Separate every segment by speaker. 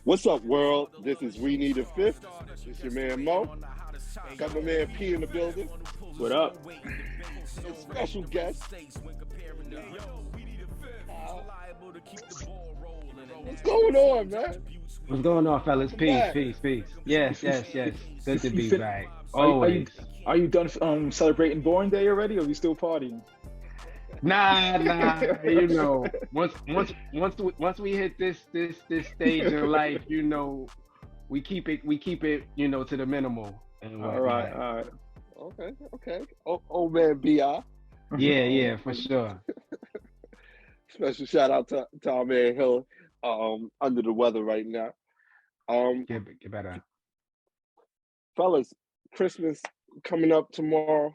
Speaker 1: What's up, world? This is We Need a Fifth. It's your man Mo. Got my man P in the building.
Speaker 2: What up?
Speaker 1: And special guest. What's going on, man?
Speaker 3: What's going on, fellas?
Speaker 1: Welcome
Speaker 3: Peace,
Speaker 1: back.
Speaker 3: peace, peace. Yes, yes, yes. Good to
Speaker 2: You
Speaker 3: be
Speaker 2: fin-
Speaker 3: back.
Speaker 2: are you
Speaker 3: Always.
Speaker 2: are you done celebrating Born Day already, or are you still partying?
Speaker 3: Nah. Once we hit this stage in life, we keep it, to the minimal and
Speaker 2: All right,
Speaker 3: whatnot.
Speaker 2: all right.
Speaker 1: Okay. Oh man, Bi.
Speaker 3: Yeah, for sure.
Speaker 1: Special shout out to our man Hill. Under the weather right now. Um,
Speaker 3: Get better.
Speaker 1: Fellas, Christmas coming up tomorrow.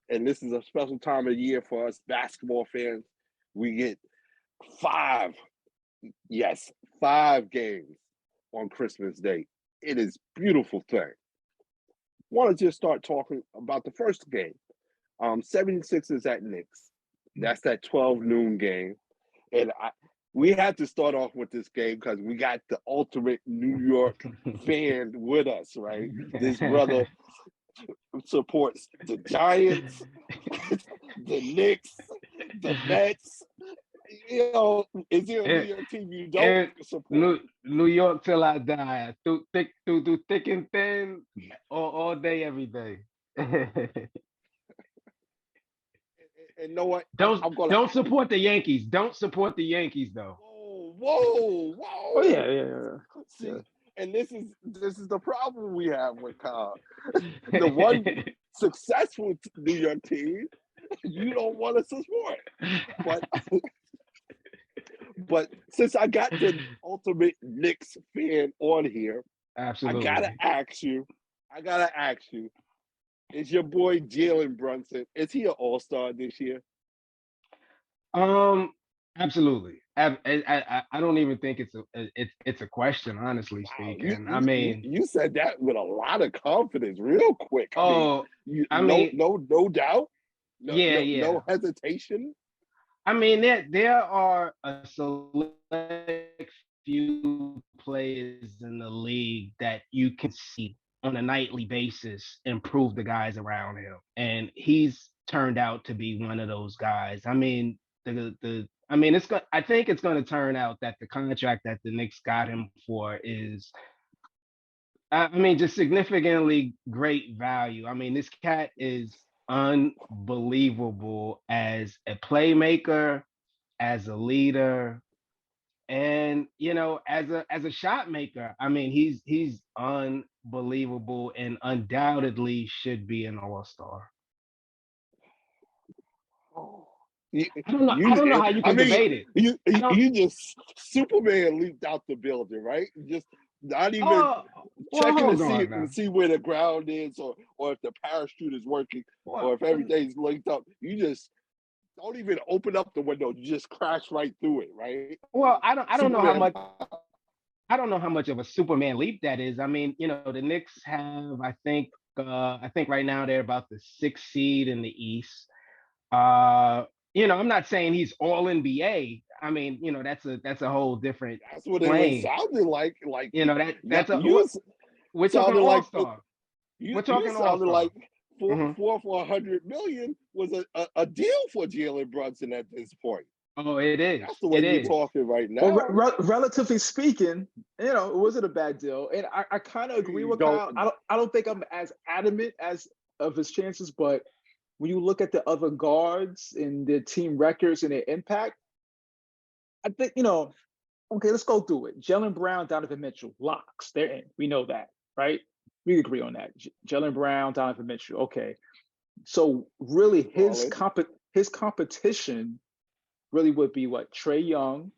Speaker 1: And this is a special time of year for us basketball fans. We get five, yes, 5 games on Christmas Day. It is a beautiful thing. Want to just start talking about the first game. 76ers at Knicks. That's that 12 noon game. And we had to start off with this game because we got the ultimate New York fan with us, right? This brother supports the Giants, the Knicks, the Mets. Is there a New York team you don't support?
Speaker 3: New York till I die. Through thick and thin, all day, every day.
Speaker 1: And know what? I'm gonna.
Speaker 3: Don't support the Yankees. Don't support the Yankees though.
Speaker 1: Whoa!
Speaker 2: Oh yeah.
Speaker 1: See, and this is the problem we have with Kyle. The one successful New York team you don't want to support, but since I got the ultimate Knicks fan on here,
Speaker 3: Absolutely.
Speaker 1: I gotta ask you, is your boy Jalen Brunson, is he an all-star this year?
Speaker 3: Absolutely. I don't even think it's a question, honestly
Speaker 1: Wow,
Speaker 3: speaking. I mean,
Speaker 1: you said that with a lot of confidence, real quick.
Speaker 3: oh, I mean,
Speaker 1: no doubt,
Speaker 3: yeah.
Speaker 1: no hesitation.
Speaker 3: I mean, there are a select few players in the league that you can see on a nightly basis improve the guys around him, and he's turned out to be one of those guys. I mean, I think it's going to turn out that the contract that the Knicks got him for is, just significantly great value. I mean, this cat is unbelievable as a playmaker, as a leader, and as a shot maker. I mean, he's unbelievable and undoubtedly should be an all-star.
Speaker 1: Oh.
Speaker 3: I don't know how you can debate it.
Speaker 1: You just Superman leaped out the building, right? Just not even checking to see where the ground is, or if the parachute is working, or if everything's linked up. You just don't even open up the window. You just crash right through it, right?
Speaker 3: Well, I don't know how much. I don't know how much of a Superman leap that is. I mean, the Knicks have, I think right now they're about the 6th seed in the East. I'm not saying he's all NBA. I mean, that's a whole different.
Speaker 1: That's what
Speaker 3: plane.
Speaker 1: It was sounding like.
Speaker 3: We're talking all-star.
Speaker 1: We're talking sounded like for $100 million was a deal for Jalen Brunson at this point.
Speaker 3: Oh, it is.
Speaker 1: That's the way you're talking right now.
Speaker 2: Well, relatively speaking, it wasn't a bad deal, and I kind of agree with Kyle. I don't think I'm as adamant as of his chances, but when you look at the other guards and their team records and their impact, I think, okay, let's go through it. Jaylen Brown, Donovan Mitchell, locks. They're in. We know that, right? We agree on that. Jaylen Brown, Donovan Mitchell. Okay. So really his competition really would be what? Trae Young,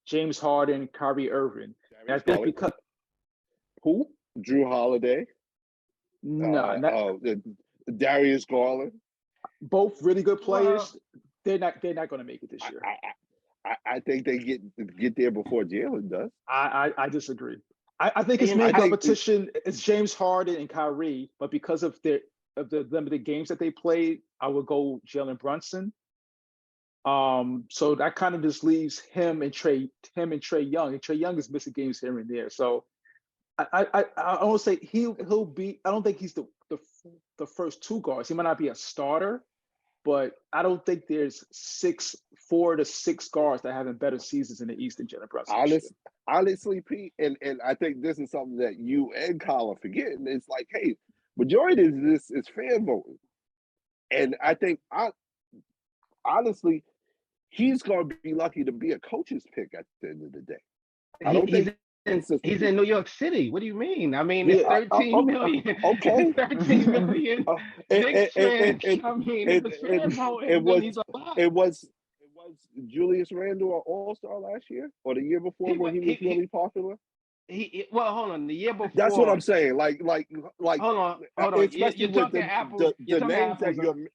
Speaker 2: James Harden, Kyrie Irving. I think because who?
Speaker 1: Drew Holiday.
Speaker 2: No,
Speaker 1: Darius Garland.
Speaker 2: Both really good players. They're not going to make it this year.
Speaker 1: I think they get there before Jalen does.
Speaker 2: I disagree. I think his main competition is James Harden and Kyrie, but because of the limited games that they played, I would go Jalen Brunson. So that kind of just leaves him and Trae Young. And Trae Young is missing games here and there. So I won't say he'll be. I don't think he's the first two guards. He might not be a starter, but I don't think there's 4 to 6 guards that having better seasons in the East than Jalen Brunson.
Speaker 1: Honestly, Pete, and I think this is something that you and Kyle are forgetting. It's like, hey, majority of this is fan voting, and I think honestly, he's going to be lucky to be a coach's pick at the end of the day. I don't think
Speaker 3: he's in New York City. What do you mean? I mean, it's 13 million.
Speaker 1: Okay.
Speaker 3: 13 million. Knicks fans. I mean, if it's fan voting, then he's a lot.
Speaker 1: It was Julius Randle an All-Star last year or the year before when he was really popular?
Speaker 3: Well, hold on. The year before.
Speaker 1: That's what I'm saying. Like.
Speaker 3: Hold on. You're talking apples.
Speaker 1: The names that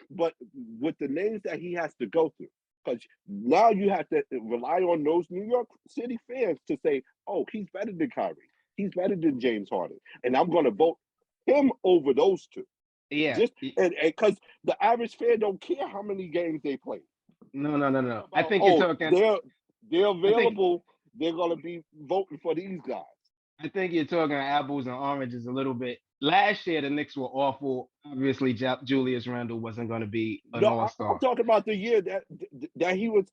Speaker 1: but with the names that he has to go through. Because now you have to rely on those New York City fans to say, oh, he's better than Kyrie. He's better than James Harden. And I'm going to vote him over those two.
Speaker 3: Yeah.
Speaker 1: And because the average fan don't care how many games they play.
Speaker 3: No. I think you're talking.
Speaker 1: They're available. They're going to be voting for these guys.
Speaker 3: I think you're talking apples and oranges a little bit. Last year, the Knicks were awful. Obviously, Julius Randle wasn't going to be an all-star.
Speaker 1: I'm talking about the year that he was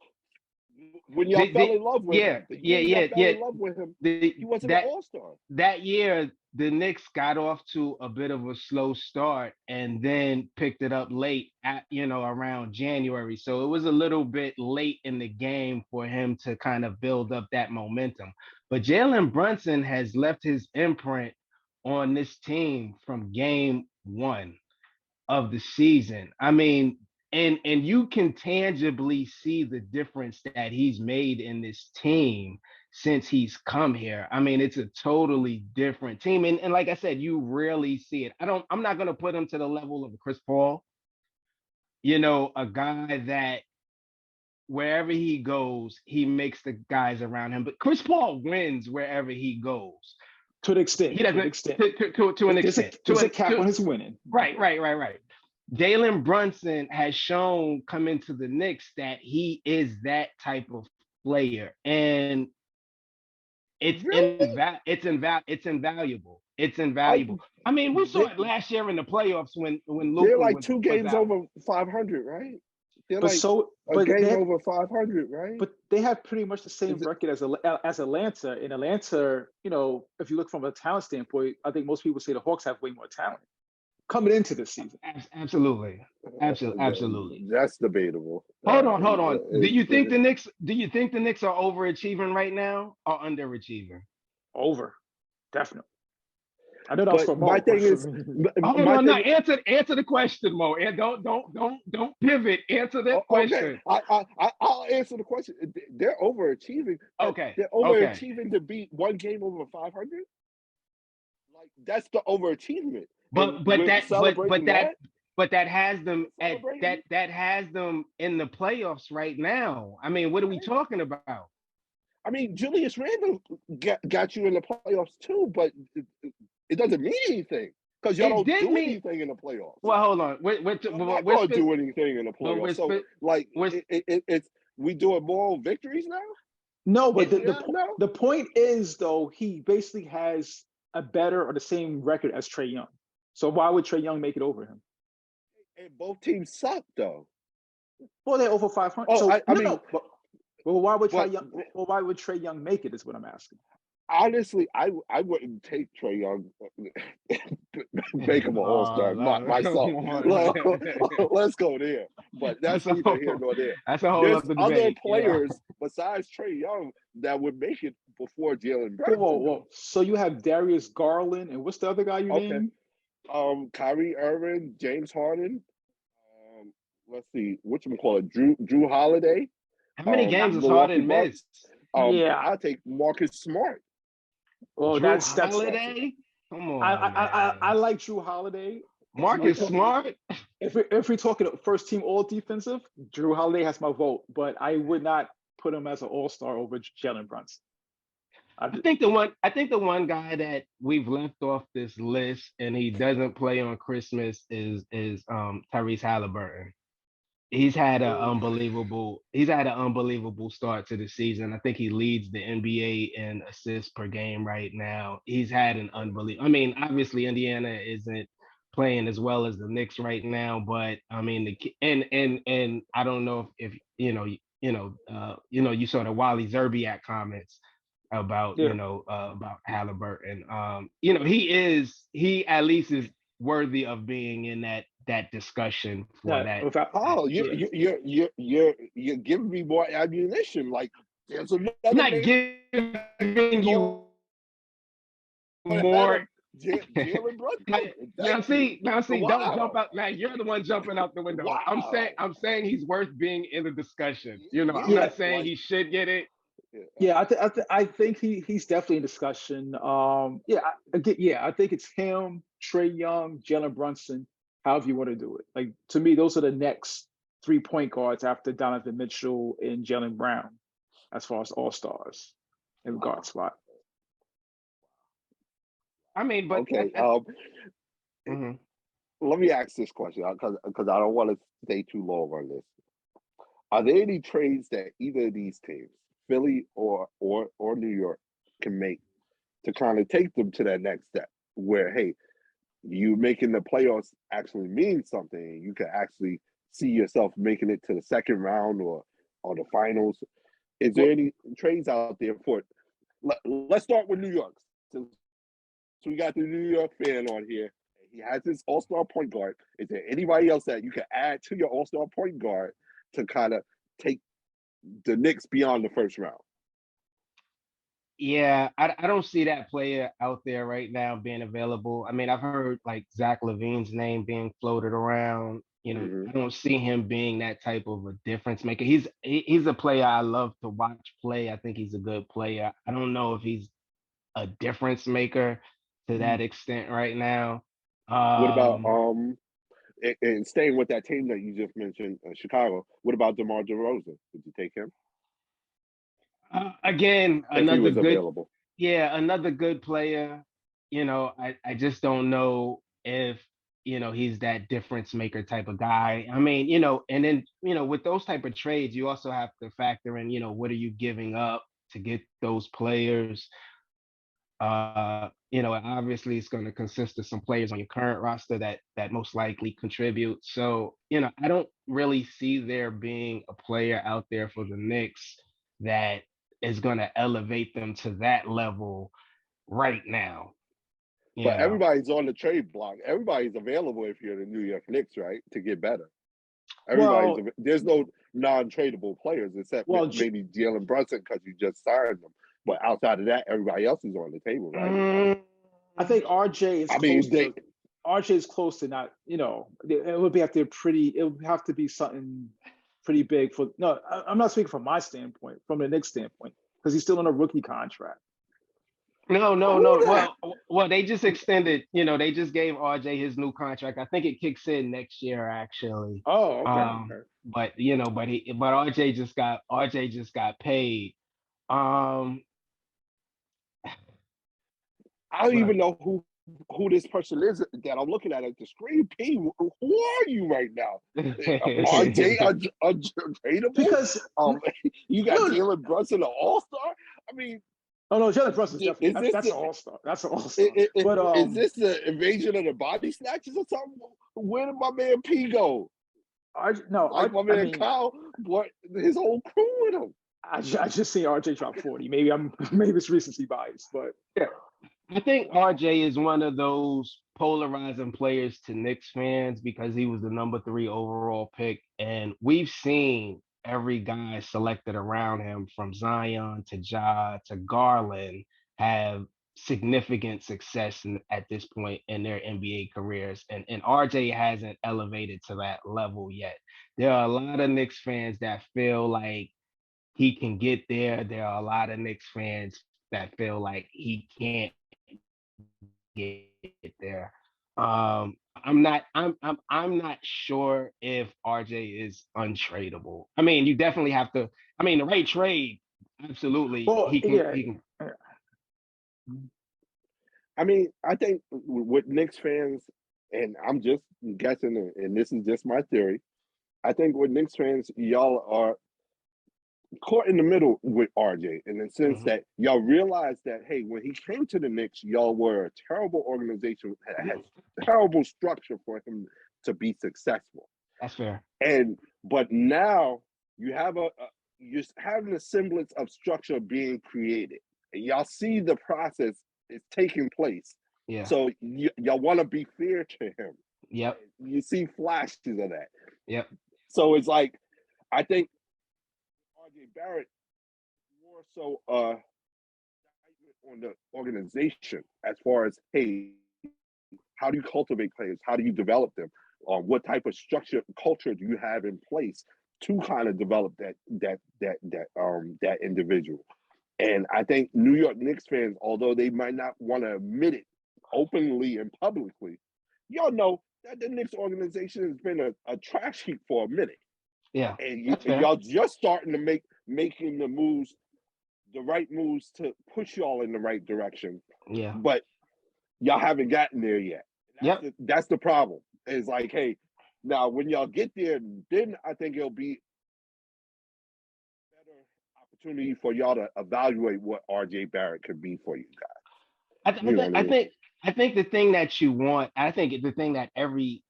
Speaker 1: when y'all fell in love with him. In love with him. He wasn't an all-star.
Speaker 3: That year, the Knicks got off to a bit of a slow start and then picked it up late at around January. So it was a little bit late in the game for him to kind of build up that momentum. But Jalen Brunson has left his imprint on this team from game 1 of the season. I mean, and you can tangibly see the difference that he's made in this team since he's come here. I mean, it's a totally different team. And like I said, you rarely see it. I'm not going to put him to the level of Chris Paul, a guy that wherever he goes, he makes the guys around him. But Chris Paul wins wherever he goes.
Speaker 2: To an extent.
Speaker 3: He doesn't. To an extent.
Speaker 2: There's a cap on his winning.
Speaker 3: Right. Jalen Brunson has shown coming to the Knicks that he is that type of player, and it's invaluable. It's invaluable. I mean, we saw it last year in the playoffs when Luka.
Speaker 1: They're like 2 games over 500, right? They're over 500, right?
Speaker 2: But they have pretty much the same record as Atlanta. In Atlanta, if you look from a talent standpoint, I think most people say the Hawks have way more talent coming into this season.
Speaker 3: Absolutely.
Speaker 1: That's debatable.
Speaker 3: Hold on. Do you think the Knicks are overachieving right now or underachieving?
Speaker 2: Over, definitely. I know that was for Mo.
Speaker 1: My thing is,
Speaker 3: answer the question, Mo. And don't pivot. Answer that question.
Speaker 1: I'll answer the question. They're overachieving.
Speaker 3: Okay.
Speaker 1: They're overachieving to beat 1 game over 500. Like that's the overachievement.
Speaker 3: But that has them that has them in the playoffs right now. I mean, what are we talking about?
Speaker 1: I mean, Julius Randle got you in the playoffs too, but it doesn't mean anything because y'all don't do anything in the playoffs.
Speaker 3: Well, hold on.
Speaker 1: We're not going to do anything in the playoffs. So, we doing moral victories now?
Speaker 2: No, but the point is, though, he basically has a better or the same record as Trae Young. So why would Trae Young make it over him?
Speaker 1: And both teams suck, though.
Speaker 2: Well, they're over 500. Well, why would Trae Young make it? Is what I'm asking.
Speaker 1: Honestly, I wouldn't take Trae Young, make him an all-star myself. Let's go there. But that's neither here nor there.
Speaker 3: That's a whole
Speaker 1: There's
Speaker 3: other
Speaker 1: other
Speaker 3: debate,
Speaker 1: players besides Trae Young that would make it before Jalen Brunson.
Speaker 2: Whoa. So you have Darius Garland, and what's the other guy you named?
Speaker 1: Kyrie Irving, James Harden. Let's see, Drew Holiday.
Speaker 3: How many games has Harden missed?
Speaker 1: I'll take Marcus Smart.
Speaker 2: Oh, that's
Speaker 3: Holiday. Come on,
Speaker 2: I like Drew Holiday.
Speaker 3: Marcus Smart.
Speaker 2: If we're talking first team all defensive, Drew Holiday has my vote, but I would not put him as an all-star over Jalen Brunson.
Speaker 3: I think the one guy that we've left off this list and he doesn't play on Christmas is Tyrese Halliburton. he's had an unbelievable start to the season. I think he leads the NBA in assists per game right now. He's had an unbelievable. I mean, obviously Indiana isn't playing as well as the Knicks right now, but I mean and I don't know if you saw the Wally Zerbiak comments about
Speaker 2: Yeah.
Speaker 3: about Halliburton. He at least is worthy of being in that discussion for
Speaker 2: Yeah.
Speaker 3: that.
Speaker 2: Without,
Speaker 1: Oh,
Speaker 2: yeah.
Speaker 1: you're giving me more ammunition. Like there's
Speaker 3: I'm
Speaker 1: another
Speaker 3: not
Speaker 1: name
Speaker 3: giving
Speaker 1: going
Speaker 3: you
Speaker 1: ahead of
Speaker 3: more.
Speaker 1: Jalen Brunson.
Speaker 3: Now
Speaker 1: Thank you.
Speaker 3: see, don't jump
Speaker 1: Wow.
Speaker 3: out. Now you're the one jumping out the window.
Speaker 1: Wow.
Speaker 3: I'm saying he's worth being in the discussion. I'm
Speaker 2: Yeah.
Speaker 3: not
Speaker 1: Yeah.
Speaker 3: saying
Speaker 1: Like
Speaker 3: he should get it.
Speaker 2: Yeah, I think he's definitely in discussion. I think it's him, Trey Young, Jalen Brunson, however you want to do it. Like to me, those are the next 3 point guards after Donovan Mitchell and Jalen Brown, as far as all stars in the guard spot.
Speaker 3: I mean, but
Speaker 1: okay.
Speaker 3: mhm.
Speaker 1: Let me ask this question because I don't want to stay too long on this. Are there any trades that either of these teams, Philly or New York, can make to kind of take them to that next step where, hey, you making the playoffs actually means something. You can actually see yourself making it to the second round or the finals. Is there
Speaker 2: Well,
Speaker 1: any trades out there for? Let's start with New York. Since we got the New York fan on here, he has his all-star point guard. Is there anybody else that you can add to your all-star point guard to kind of take the Knicks beyond the first round?
Speaker 3: Yeah, I don't see that player out there right now being available. I mean, I've heard like Zach LaVine's name being floated around.
Speaker 1: Mm-hmm.
Speaker 3: I don't see him being that type of a difference maker. He's a player I love to watch play. I think he's a good player. I don't know if he's a difference maker to that extent right now.
Speaker 1: What about
Speaker 3: Um,
Speaker 1: and staying with that team that you just mentioned, Chicago? What about DeMar DeRozan? Would you take him
Speaker 3: Again,
Speaker 1: if he
Speaker 3: another
Speaker 1: was
Speaker 3: good,
Speaker 1: available?
Speaker 3: yeah, another good player. I just don't know if he's that difference maker type of guy. I mean, and then with those type of trades, you also have to factor in, what are you giving up to get those players? Obviously it's going to consist of some players on your current roster that most likely contribute. So, I don't really see there being a player out there for the Knicks that is going to elevate them to that level right now.
Speaker 1: But everybody's on the trade block. Everybody's available if you're the New York Knicks, right? To get better.
Speaker 2: well,
Speaker 1: There's no non-tradable players except
Speaker 2: well,
Speaker 1: maybe Jalen Brunson because you just signed them. But outside of that, everybody else is on the table, right?
Speaker 2: I think RJ is
Speaker 1: I mean,
Speaker 2: close to not. It would be have to it would have to be something pretty big for. No, I'm not speaking from my standpoint, from the Knicks standpoint, because he's still on a rookie contract.
Speaker 3: No.
Speaker 1: who the
Speaker 3: Well, they just extended. They just gave RJ his new contract. I think it kicks in next year, actually.
Speaker 2: Oh, okay.
Speaker 3: But RJ just got paid. Um,
Speaker 1: I don't
Speaker 3: look,
Speaker 1: even know who this person is that I'm looking at the screen. P, who are you right now? RJ untradeable?
Speaker 2: Because
Speaker 1: You got
Speaker 2: no,
Speaker 1: Jalen Brunson, an all-star? I mean,
Speaker 2: oh no, Jalen Brunson's
Speaker 1: is
Speaker 2: definitely
Speaker 1: this
Speaker 2: that's an all-star. That's an all-star. But
Speaker 1: is this the invasion of the body snatchers or something? Where did my man P go? Like my man Kyle brought his whole crew with him.
Speaker 2: I just seen RJ drop 40. Maybe it's recency bias, but yeah.
Speaker 3: I think RJ is one of those polarizing players to Knicks fans because he was the number 3 overall pick, and we've seen every guy selected around him, from Zion to Ja to Garland, have significant success at this point in their NBA careers, and RJ hasn't elevated to that level yet. There are a lot of Knicks fans that feel like he can get there. There are a lot of Knicks fans that feel like he can't get there. I'm not sure if RJ is untradeable. I mean, you definitely have to. I mean, the right trade, absolutely,
Speaker 2: Well, yeah.
Speaker 3: he can.
Speaker 1: I mean, I think with Knicks fans, and I'm just guessing, and this is just my theory. I think with Knicks fans, y'all are caught in the middle with RJ in the sense that y'all realize that, hey, when he came to the Knicks, y'all were a terrible organization that had terrible structure for him to be successful.
Speaker 3: That's fair.
Speaker 1: But now you have you're having a semblance of structure being created, and y'all see the process is taking place.
Speaker 3: Yeah.
Speaker 1: So y'all want to be fair to him.
Speaker 3: Yep.
Speaker 1: You see flashes of that.
Speaker 3: Yep.
Speaker 1: So it's like, I think RJ Barrett more so on the organization as far as, hey, how do you cultivate players? How do you develop them? What type of structure, culture do you have in place to kind of develop that individual? And I think New York Knicks fans, although they might not want to admit it openly and publicly, y'all know that the Knicks organization has been a trash heap for a minute.
Speaker 3: Yeah,
Speaker 1: and y'all just starting to making the right moves to push y'all in the right direction.
Speaker 3: Yeah,
Speaker 1: but y'all haven't gotten there yet. That's the problem. It's like, hey, now when y'all get there, then I think it'll be a better opportunity for y'all to evaluate what RJ Barrett could be for you guys.
Speaker 3: I think the thing that you want, I think the thing that every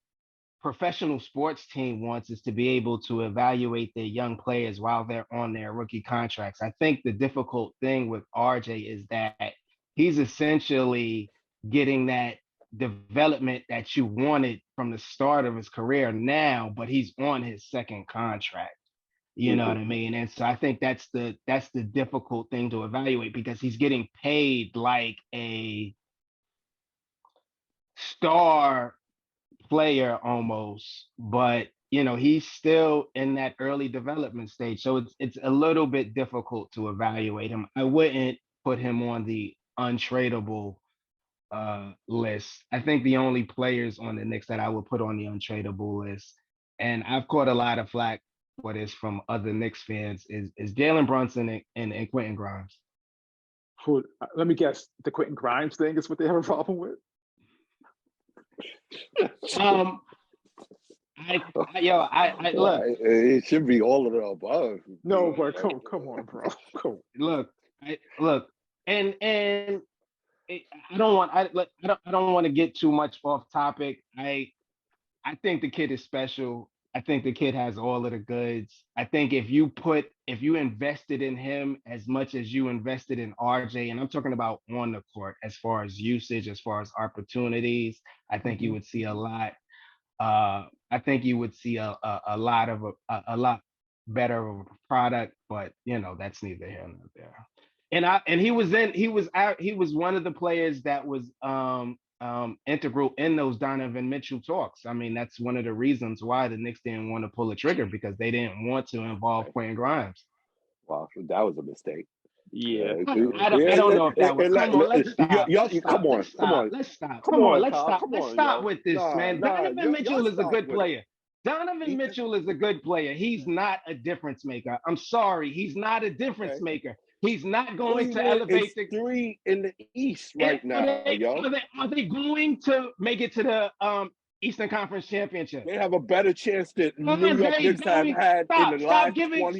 Speaker 3: professional sports team wants is to be able to evaluate their young players while they're on their rookie contracts. I think the difficult thing with RJ is that he's essentially getting that development that you wanted from the start of his career now, but he's on his second contract. You know what I mean? And so I think that's the difficult thing to evaluate, because he's getting paid like a star player almost, but he's still in that early development stage, so it's a little bit difficult to evaluate him. I wouldn't put him on the untradeable list. I think the only players on the Knicks that I would put on the untradeable list, and I've caught a lot of flack for this from other Knicks fans, is Jalen Brunson and Quentin Grimes.
Speaker 2: Let me guess, the Quentin Grimes thing is what they have a problem with?
Speaker 3: I look.
Speaker 1: It should be all of the above.
Speaker 2: No, but come on, bro.
Speaker 3: Look, and I don't want to get too much off topic. I think the kid is special. I think the kid has all of the goods. I think if you invested in him as much as you invested in RJ, and I'm talking about on the court, as far as usage, as far as opportunities, I think you would see a lot. I think you would see a lot better of a product, but that's neither here nor there. And he was one of the players that was integral in those Donovan Mitchell talks. I mean, that's one of the reasons why the Knicks didn't want to pull the trigger, because they didn't want to involve Quentin Grimes.
Speaker 1: Wow, that was a mistake.
Speaker 2: Yeah,
Speaker 3: I don't know if that was. Come on, let's stop. Let's stop with this, man. Donovan Mitchell is a good player. Donovan Mitchell is a good player. He's not a difference maker. I'm sorry, he's not a difference maker. He's not going to elevate the
Speaker 1: 3 in the East right now, yo.
Speaker 3: Are they going to make it to the Eastern Conference Championship?
Speaker 1: They have a better chance than New York Knicks have had in the last 20 years.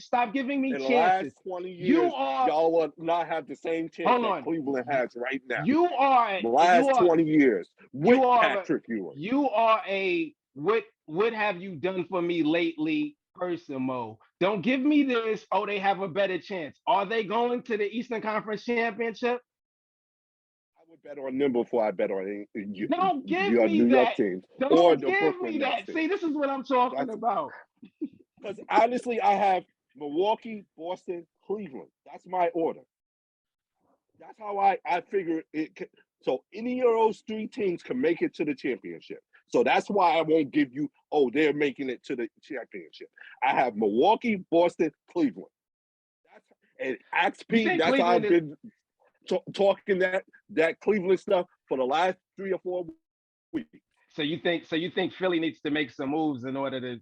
Speaker 3: Stop giving me
Speaker 1: in
Speaker 3: chances.
Speaker 1: The last 20 years, y'all will not have the same chance that Cleveland has right now. The last 20 years with Patrick Ewing.
Speaker 3: You are a what have you done for me lately person, Mo. Don't give me this, they have a better chance. Are they going to the Eastern Conference Championship?
Speaker 1: I would bet on them before I bet on you.
Speaker 3: Don't give me
Speaker 1: New
Speaker 3: that.
Speaker 1: York teams
Speaker 3: Don't give me that. See, this is what I'm talking about.
Speaker 1: Because honestly, I have Milwaukee, Boston, Cleveland. That's my order. That's how I figure it. So any of those 3 teams can make it to the championship. So that's why I won't give you, they're making it to the championship. I have Milwaukee, Boston, Cleveland. And XP, that's how I've been talking that Cleveland stuff for the last 3 or 4 weeks.
Speaker 3: So you think Philly needs to make some moves in order to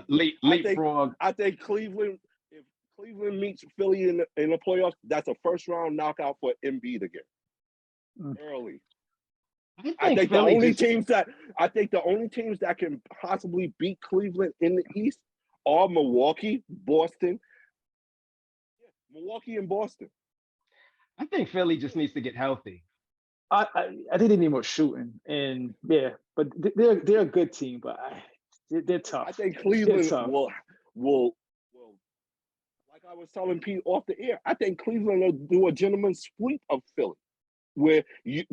Speaker 3: leapfrog?
Speaker 1: I think Cleveland, if Cleveland meets Philly in the playoffs, that's a first round knockout for Embiid again. Early. I think the
Speaker 3: Philly
Speaker 1: only teams that can possibly beat Cleveland in the East are Milwaukee, Boston. Yeah, Milwaukee and Boston.
Speaker 3: I think Philly just needs to get healthy.
Speaker 2: I think they need more shooting, and yeah, but they're a good team, but they're tough.
Speaker 1: I think Cleveland will. Like I was telling Pete off the air, I think Cleveland will do a gentleman's sweep of Philly, where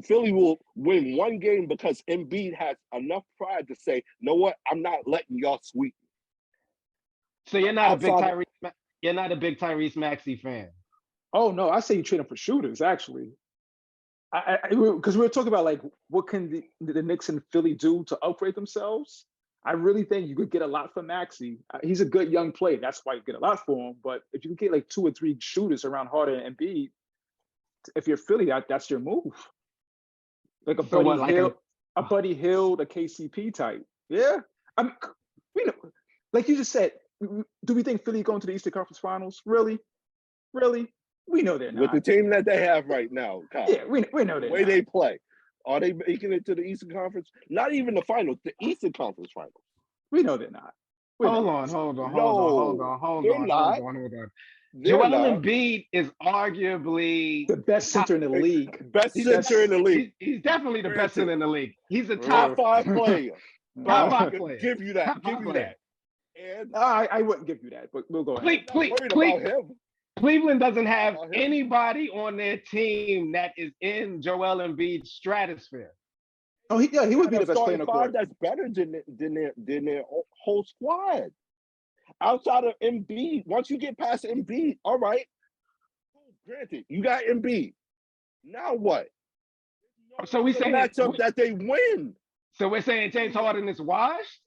Speaker 1: Philly will win one game because Embiid has enough pride to say, "Know what? I'm not letting y'all sweep me."
Speaker 3: So you're not a big Tyrese Maxey fan.
Speaker 2: Oh no, I say you trade him for shooters. Actually, because we were talking about like what can the Knicks and Philly do to upgrade themselves. I really think you could get a lot for Maxey. He's a good young player. That's why you get a lot for him. But if you can get like 2 or 3 shooters around Harden and Embiid, if you're Philly, that's your move. Like a Buddy Hield, a KCP type. Yeah, I mean, like you just said, do we think Philly going to the Eastern Conference Finals? Really? We know they're not.
Speaker 1: With the team that they have right now, Kyle.
Speaker 2: Yeah, we know they're
Speaker 1: the way
Speaker 2: not.
Speaker 1: they play. Are they making it to the Eastern Conference? Not even the finals, the Eastern Conference Finals.
Speaker 2: We know they're not.
Speaker 3: Hold on. Joel Embiid is arguably
Speaker 2: the best center in the league.
Speaker 3: He's definitely the best center in the league. He's a
Speaker 1: top 5 player.
Speaker 3: Top 5 player.
Speaker 1: Give you that. And
Speaker 2: I wouldn't give you that, but we'll go ahead.
Speaker 3: Cleveland doesn't have anybody on their team that is in Joel Embiid's stratosphere.
Speaker 2: Oh, he would be the best player in the court.
Speaker 1: That's better than their whole squad. Outside of Embiid, once you get past Embiid, all right. Granted, you got Embiid. Now what?
Speaker 3: So we say
Speaker 1: matchup that they win.
Speaker 3: So we're saying James Harden is washed?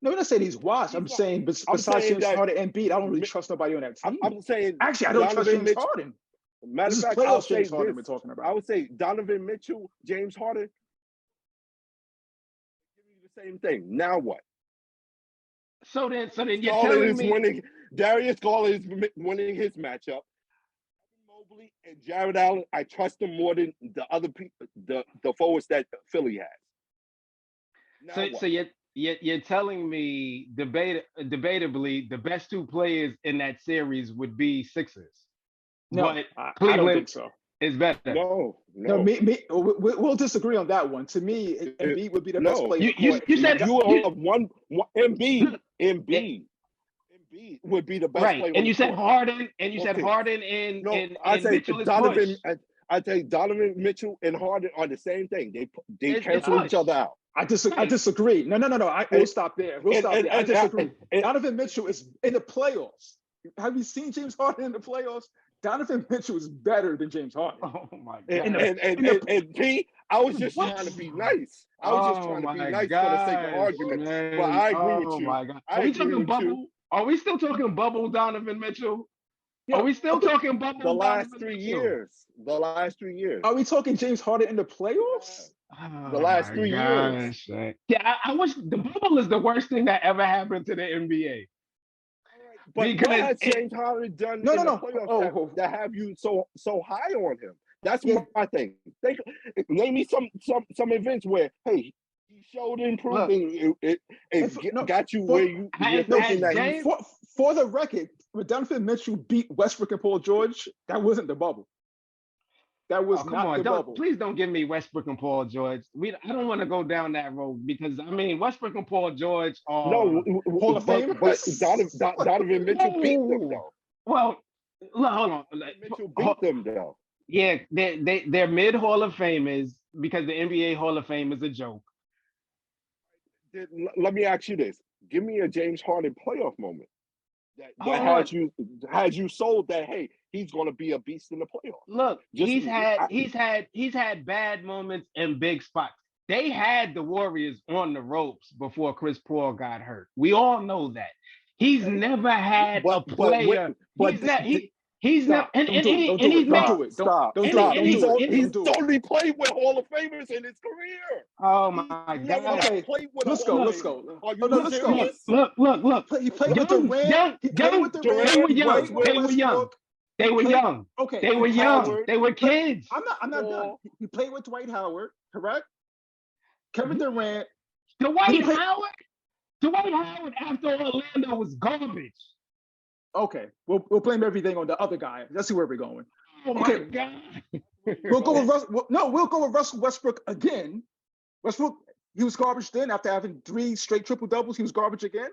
Speaker 2: No, we're not saying he's washed. I'm saying besides James Harden and Embiid, I don't really trust nobody on that team.
Speaker 1: I'm saying
Speaker 2: actually I don't trust James Harden.
Speaker 1: Matter of fact, I'll say Harden we're talking about. I would say Donovan Mitchell, James Harden. Give you the same thing. Now what?
Speaker 3: So then you're telling me
Speaker 1: Darius Garland is winning his matchup. Mobley and Jared Allen, I trust them more than the other people, the forwards that Philly has.
Speaker 3: So you're telling me debatably the best 2 players in that series would be Sixers.
Speaker 2: No,
Speaker 3: but
Speaker 2: Cleveland I don't think so.
Speaker 3: Is better.
Speaker 2: No. We'll disagree on that one. To me, Embiid would be the best player.
Speaker 3: You said
Speaker 1: one Embiid. Embiid would be the best player.
Speaker 3: Right, and you said Harden, Harden and
Speaker 1: I say
Speaker 3: Mitchell
Speaker 1: Donovan. I think Donovan Mitchell and Harden are the same thing. They cancel each other out.
Speaker 2: I disagree. No. We'll stop there. I disagree. Donovan Mitchell is in the playoffs. Have you seen James Harden in the playoffs? Donovan Mitchell is better than James Harden.
Speaker 3: Oh my god!
Speaker 1: And P, I was just trying to be nice. I was just trying to be nice for the sake of argument. Man. But I agree with you.
Speaker 3: My god! Are we talking bubble? Are we still talking bubble Donovan Mitchell? Yeah. Are we still talking bubble?
Speaker 1: The last 3 years.
Speaker 2: Are we talking James Harden in the playoffs?
Speaker 1: The last 3 years.
Speaker 3: Yeah, I wish the bubble is the worst thing that ever happened to the NBA.
Speaker 1: But because what has James Harden done
Speaker 2: playoffs
Speaker 1: that have you so high on him? That's my thing. Name me some events where he showed improvement. It got you where you're thinking that
Speaker 2: for the record, when Donovan Mitchell beat Westbrook and Paul George, that wasn't the bubble. That was not the bubble.
Speaker 3: Please don't give me Westbrook and Paul George. I don't want to go down that road because Westbrook and Paul George are
Speaker 2: Hall of Fame.
Speaker 1: But Donovan Mitchell beat them though.
Speaker 3: Well, hold on.
Speaker 1: Mitchell beat them though.
Speaker 3: Yeah, they're mid Hall of Famers because the NBA Hall of Fame is a joke.
Speaker 1: Let me ask you this: give me a James Harden playoff moment that has you sold that he's going to be a beast in the playoffs.
Speaker 3: Look, he's had bad moments in big spots. They had the Warriors on the ropes before Chris Paul got hurt. We all know that. He's never had a player. He's only
Speaker 1: played with Hall of Famers in his career.
Speaker 3: Oh my God!
Speaker 2: Okay, let's go. Let's go.
Speaker 3: Look.
Speaker 2: He played with Durant.
Speaker 3: They were young.
Speaker 2: Okay,
Speaker 3: they were young. They were kids.
Speaker 2: I'm not done. He played with Dwight Howard, correct? Kevin Durant.
Speaker 3: Dwight Howard after Orlando was garbage.
Speaker 2: Okay, we'll blame everything on the other guy. Let's see where we're going.
Speaker 3: Oh my God.
Speaker 2: We'll go with Russell Westbrook again. Westbrook, he was garbage then after having 3 straight triple doubles. He was garbage again.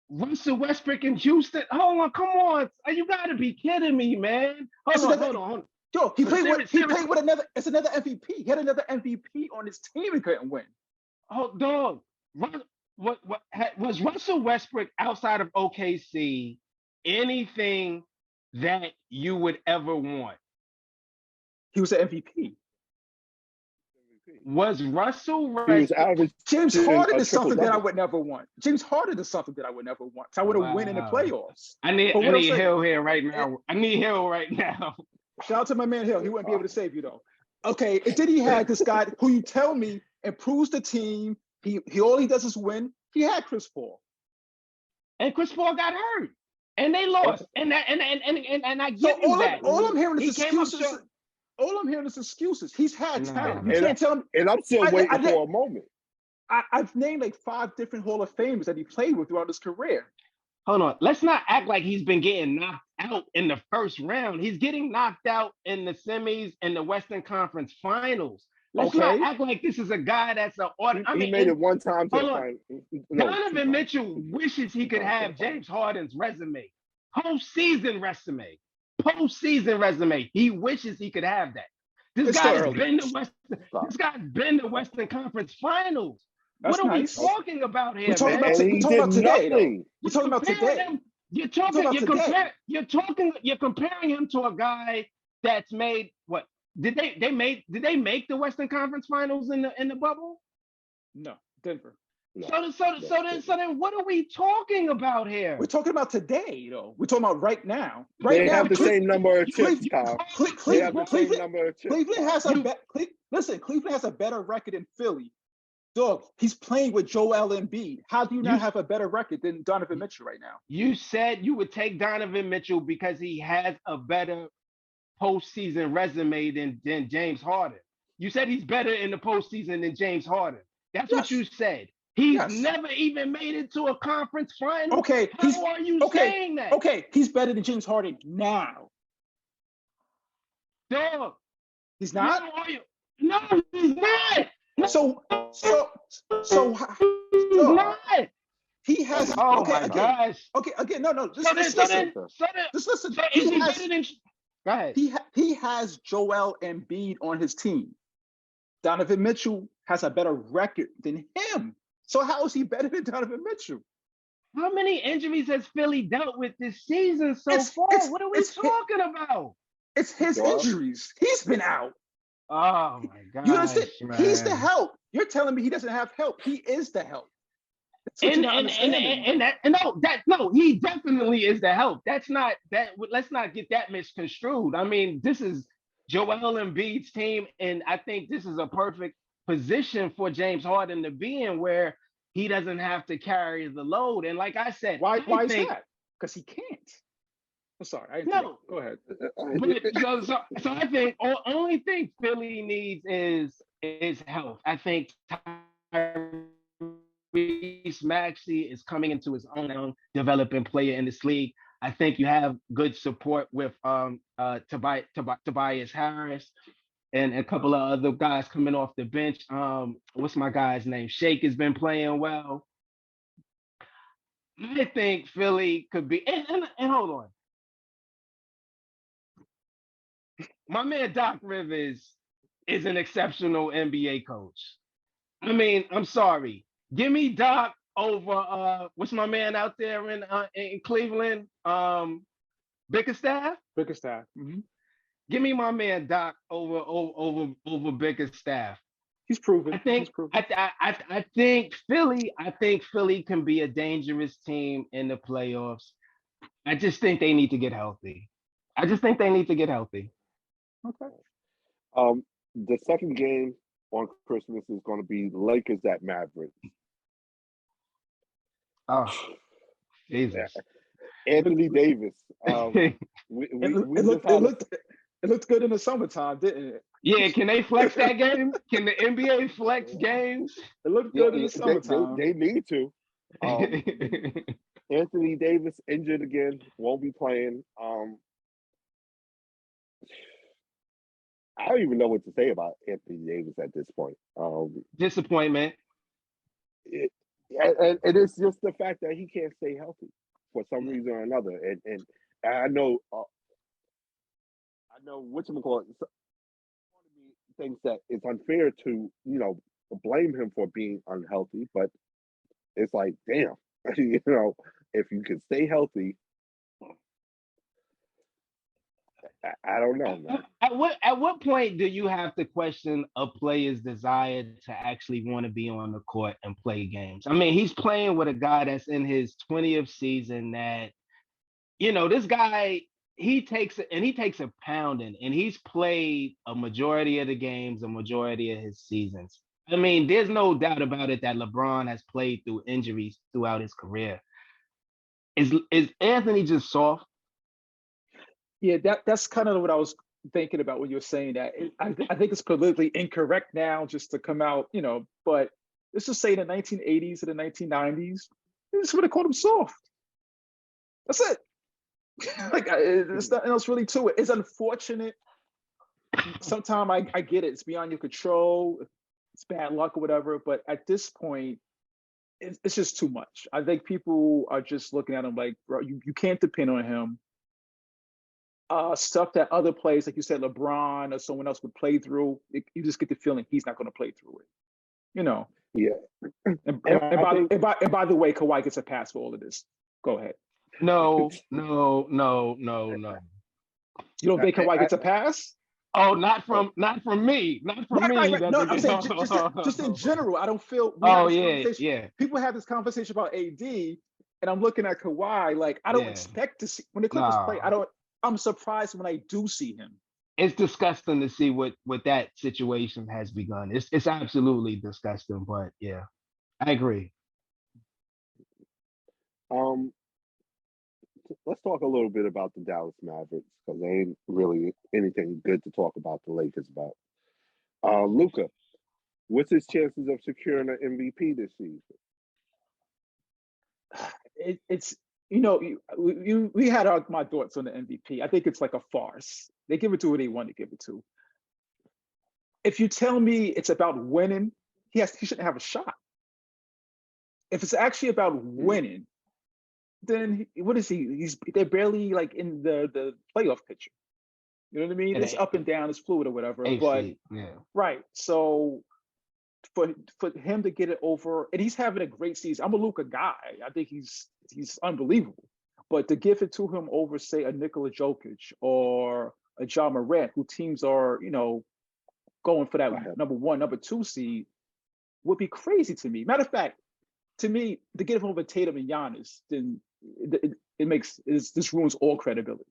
Speaker 3: Russell Westbrook in Houston. Hold on, come on. You gotta be kidding me, man. Hold on.
Speaker 2: Yo, he played with another MVP. He had another MVP on his team and couldn't win.
Speaker 3: Oh, dog. What was Russell Westbrook outside of OKC anything that you would ever want?
Speaker 2: He was an MVP.
Speaker 3: Was Russell Westbrook?
Speaker 2: James Harden is something that I would never want. James Harden is something that I would never want. So I would have win in the playoffs.
Speaker 3: I need Hill here right now. I need Hill right now.
Speaker 2: Shout out to my man Hill. He wouldn't be able to save you though. Okay, and then he had this guy who you tell me improves the team. He all he does is win. He had Chris Paul.
Speaker 3: And Chris Paul got hurt. And they lost. And I give you that.
Speaker 2: All I'm hearing is excuses. All I'm hearing is excuses. He's had talent. You can't tell him.
Speaker 1: And I'm still waiting for a moment.
Speaker 2: I've named like 5 different Hall of Famers that he played with throughout his career.
Speaker 3: Hold on. Let's not act like he's been getting knocked out in the first round. He's getting knocked out in the semis and the Western Conference Finals. Let's not act like this is a guy that's an order.
Speaker 1: He made it one time to
Speaker 3: find. Donovan Mitchell wishes he could have James Harden's resume. Postseason resume. He wishes he could have that. This guy's been the Western Conference Finals. What are we talking about here, man?
Speaker 2: We're talking about today. We're talking about today.
Speaker 3: You're comparing him to a guy that's made what? Did they make the Western Conference Finals in the bubble?
Speaker 2: No, Denver.
Speaker 3: No. So then what are we talking about here?
Speaker 2: We're talking about today, though. We're talking about right now.
Speaker 1: They have the same number of chips, Kyle.
Speaker 2: Cleveland has a better record than Philly. Dog, he's playing with Joel Embiid. How do you not have a better record than Donovan Mitchell right now?
Speaker 3: You said you would take Donovan Mitchell because he has a better postseason resume than James Harden. You said he's better in the postseason than James Harden. That's what you said. He's never even made it to a conference final.
Speaker 2: Okay,
Speaker 3: how are you saying that?
Speaker 2: Okay, he's better than James Harden now.
Speaker 3: Dog,
Speaker 2: he's not.
Speaker 3: No, he's not.
Speaker 2: So
Speaker 3: he's not.
Speaker 2: He has.
Speaker 3: Oh my gosh.
Speaker 2: Okay, again, no. Just listen.
Speaker 3: Go ahead.
Speaker 2: He has Joel Embiid on his team. Donovan Mitchell has a better record than him. So how is he better than Donovan Mitchell?
Speaker 3: How many injuries has Philly dealt with this season so far? What are we talking about?
Speaker 2: It's his injuries. He's been out.
Speaker 3: Oh my God!
Speaker 2: You understand? Man. He's the help. You're telling me he doesn't have help. He is the help.
Speaker 3: He definitely is the help. That's not that. Let's not get that misconstrued. I mean, this is Joel Embiid's team, and I think this is a perfect position for James Harden to be in, where he doesn't have to carry the load. And like I said,
Speaker 2: why is that? Because he can't. I'm sorry. Go ahead.
Speaker 3: So I think only thing Philly needs is health. I think Tyrese Maxey is coming into his own developing player in this league. I think you have good support with Tobias Harris and a couple of other guys coming off the bench. What's my guy's name? Shake has been playing well. I think Philly could be and hold on. My man Doc Rivers is an exceptional NBA coach. I mean, I'm sorry. Give me Doc over what's my man out there in Cleveland? Bickerstaff?
Speaker 2: Bickerstaff. Mm-hmm.
Speaker 3: Give me my man Doc over Bickerstaff.
Speaker 2: He's proven.
Speaker 3: I think Philly can be a dangerous team in the playoffs. I just think they need to get healthy.
Speaker 2: Okay.
Speaker 1: The second game on Christmas is going to be Lakers at Mavericks.
Speaker 3: Oh, Jesus.
Speaker 1: Anthony Davis.
Speaker 2: It looked good in the summertime, didn't it?
Speaker 3: Yeah, can they flex that game? Can the NBA flex games?
Speaker 2: It looked good in the summertime.
Speaker 1: They need to. Anthony Davis injured again, won't be playing. I don't even know what to say about Anthony Davis at this point.
Speaker 3: Disappointment.
Speaker 1: And it's just the fact that he can't stay healthy for some reason or another. And I know whatchamacallit, part of me thinks that it's unfair to, blame him for being unhealthy, but it's like, damn, if you can stay healthy, I don't know, man.
Speaker 3: At what point do you have to question a player's desire to actually want to be on the court and play games? I mean, he's playing with a guy that's in his 20th season that, this guy, he takes a pounding, and he's played a majority of the games, a majority of his seasons. I mean, there's no doubt about it that LeBron has played through injuries throughout his career. Is Anthony just soft?
Speaker 2: Yeah, that's kind of what I was thinking about when you were saying that. I think it's politically incorrect now just to come out, but let's just say in the 1980s and the 1990s, they just would have called him soft. That's it. Like, there's nothing else really to it. It's unfortunate. Sometimes I get it. It's beyond your control. It's bad luck or whatever. But at this point, it's just too much. I think people are just looking at him like, bro, you can't depend on him. Stuff that other players, like you said, LeBron or someone else would play through, you just get the feeling he's not going to play through it.
Speaker 1: Yeah.
Speaker 2: And by the way, Kawhi gets a pass for all of this. Go ahead.
Speaker 3: No.
Speaker 2: You don't think Kawhi gets a pass?
Speaker 3: Oh, not from me. Not from me.
Speaker 2: Right. No, I'm saying just in general. I don't feel.
Speaker 3: Yeah.
Speaker 2: People have this conversation about AD, and I'm looking at Kawhi like I don't expect to see when the Clippers play. I'm surprised when I do see him.
Speaker 3: It's disgusting to see what that situation has begun. It's absolutely disgusting, but yeah, I agree.
Speaker 1: Let's talk a little bit about the Dallas Mavericks, because there ain't really anything good to talk about the Lakers about. Luka, what's his chances of securing an MVP this season?
Speaker 2: It's we had my thoughts on the MVP. I think it's like a farce. They give it to who they want to give it to. If you tell me it's about winning, he shouldn't have a shot. If it's actually about winning, then what is he? They're barely like in the playoff picture. You know what I mean? It's up and down, it's fluid or whatever. Right. So for him to get it over, and he's having a great season. I'm a Luka guy. I think he's unbelievable. But to give it to him over, say, a Nikola Jokic or a Ja Morant, who teams are, going for that number 1, number 2 seed, would be crazy to me. Matter of fact, to me, to get him over Tatum and Giannis, then this ruins all credibility.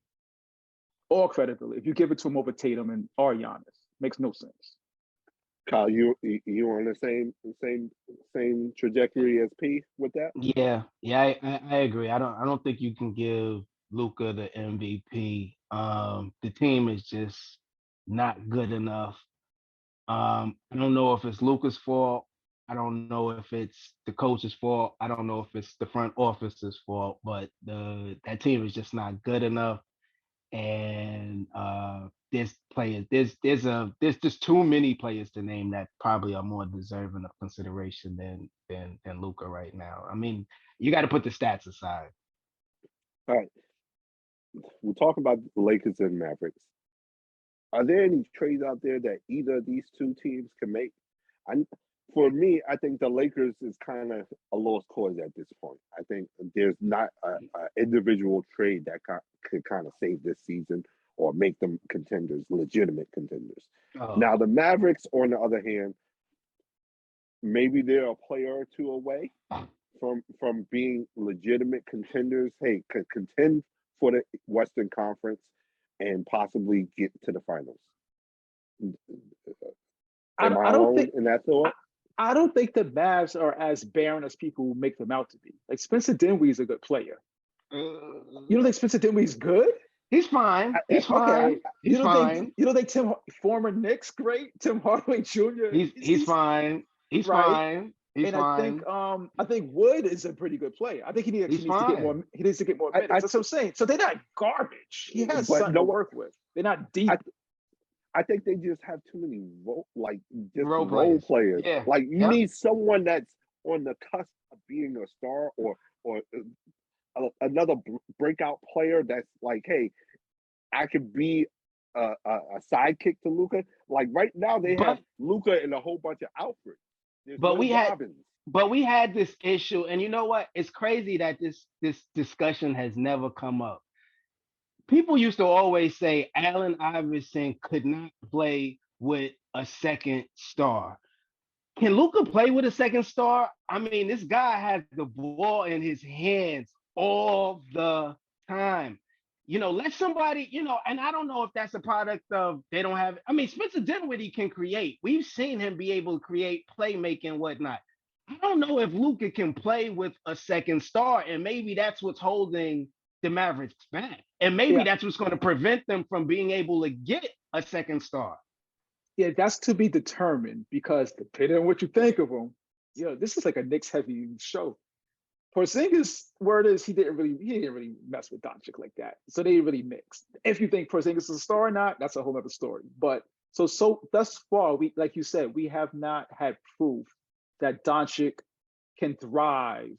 Speaker 2: All credibility. If you give it to him over Tatum and or Giannis, makes no sense.
Speaker 1: Kyle, you on the same trajectory as P with that?
Speaker 3: Yeah, I agree. I don't think you can give Luka the MVP. The team is just not good enough. I don't know if it's Luka's fault. I don't know if it's the coach's fault. I don't know if it's the front office's fault, but that team is just not good enough. And there's just too many players to name that probably are more deserving of consideration than Luka right now. I mean, you got to put the stats aside.
Speaker 1: All right, we'll talk about the Lakers and Mavericks. Are there any trades out there that either of these two teams can make? For me, I think the Lakers is kind of a lost cause at this point. I think there's not an individual trade that could kind of save this season or make them contenders, legitimate contenders. Oh. Now, the Mavericks, on the other hand, maybe they're a player or two away from being legitimate contenders. Hey, could contend for the Western Conference and possibly get to the finals. Am I alone in that thought?
Speaker 2: I don't think the Mavs are as barren as people make them out to be. Like Spencer Dinwiddie's a good player. You don't think Spencer Dinwiddie's good?
Speaker 3: He's fine. He's
Speaker 2: Okay,
Speaker 3: fine. He's fine.
Speaker 2: you don't think former Knicks great Tim Hardaway Jr.
Speaker 3: He's fine. He's
Speaker 2: right,
Speaker 3: fine. He's
Speaker 2: and
Speaker 3: fine.
Speaker 2: I think Wood is a pretty good player. I think he
Speaker 3: He's
Speaker 2: needs to get more.
Speaker 3: fine.
Speaker 2: He needs to get more minutes. That's what I'm saying. So they're not garbage. He has
Speaker 1: But
Speaker 2: something to work with. They're not deep.
Speaker 1: I think they just have too many
Speaker 3: Role
Speaker 1: players.
Speaker 3: Yeah.
Speaker 1: Like you need someone that's on the cusp of being a star or another breakout player that's like, hey, I could be a sidekick to Luka. Like right now, they have Luka and a whole bunch of Alfred.
Speaker 3: But we had this issue, and you know what? It's crazy that this discussion has never come up. People used to always say Allen Iverson could not play with a second star. Can Luka play with a second star? I mean, this guy has the ball in his hands all the time. Let somebody, and I don't know if that's a product of they don't have. I mean, Spencer Dinwiddie can create. We've seen him be able to create playmaking and whatnot. I don't know if Luka can play with a second star, and maybe that's what's holding the Mavericks back. And maybe that's what's going to prevent them from being able to get a second star.
Speaker 2: Yeah, that's to be determined because depending on what you think of him, this is like a Knicks heavy show. Porzingis, word is he didn't really mess with Doncic like that. So they really mixed. If you think Porzingis is a star or not, that's a whole other story. But so thus far, we, like you said, we have not had proof that Doncic can thrive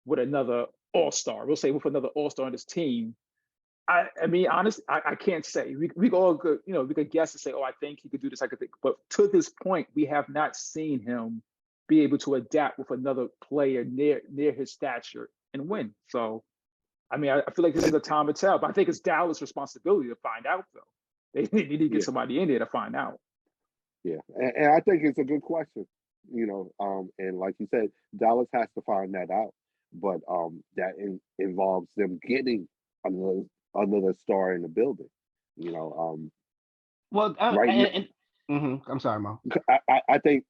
Speaker 2: with another all-star. We'll say with another all-star on this team. I mean, honestly, I can't say. We all could, we could guess and say, oh, I think he could do this, I could think. But to this point, we have not seen him be able to adapt with another player near his stature and win. So, I mean, I feel like this is a time to tell. But I think it's Dallas' responsibility to find out, though. They need to get somebody in there to find out.
Speaker 1: Yeah, and I think it's a good question. And like you said, Dallas has to find that out. But that involves them getting another star in the building.
Speaker 3: Well, I'm sorry, Mo.
Speaker 1: I think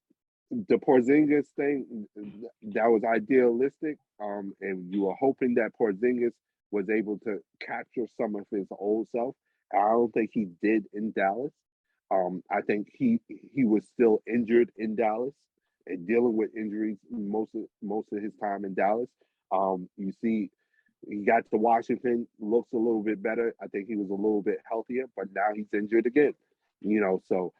Speaker 1: the Porzingis thing that was idealistic, and you were hoping that Porzingis was able to capture some of his old self. I don't think he did in Dallas. I think he was still injured in Dallas and dealing with injuries most of his time in Dallas. You see, he got to Washington, looks a little bit better. I think he was a little bit healthier, but now he's injured again. So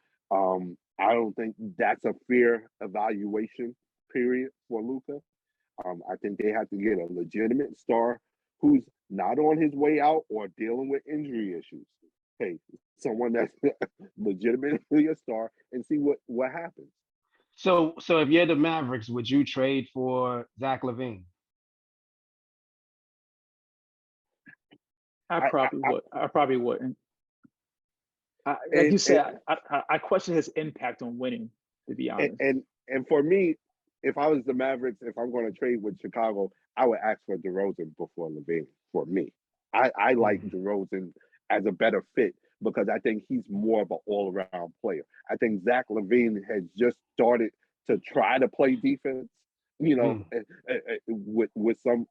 Speaker 1: I don't think that's a fair evaluation period for Luka. I think they have to get a legitimate star who's not on his way out or dealing with injury issues. Hey, someone that's legitimately a star and see what happens.
Speaker 3: So if you're the Mavericks, would you trade for Zach LaVine?
Speaker 2: I probably wouldn't. Like you said, I question his impact on winning, to be honest.
Speaker 1: And for me, if I was the Mavericks, if I'm going to trade with Chicago, I would ask for DeRozan before LaVine. For me, I like DeRozan as a better fit because I think he's more of an all-around player. I think Zach LaVine has just started to try to play defense, with some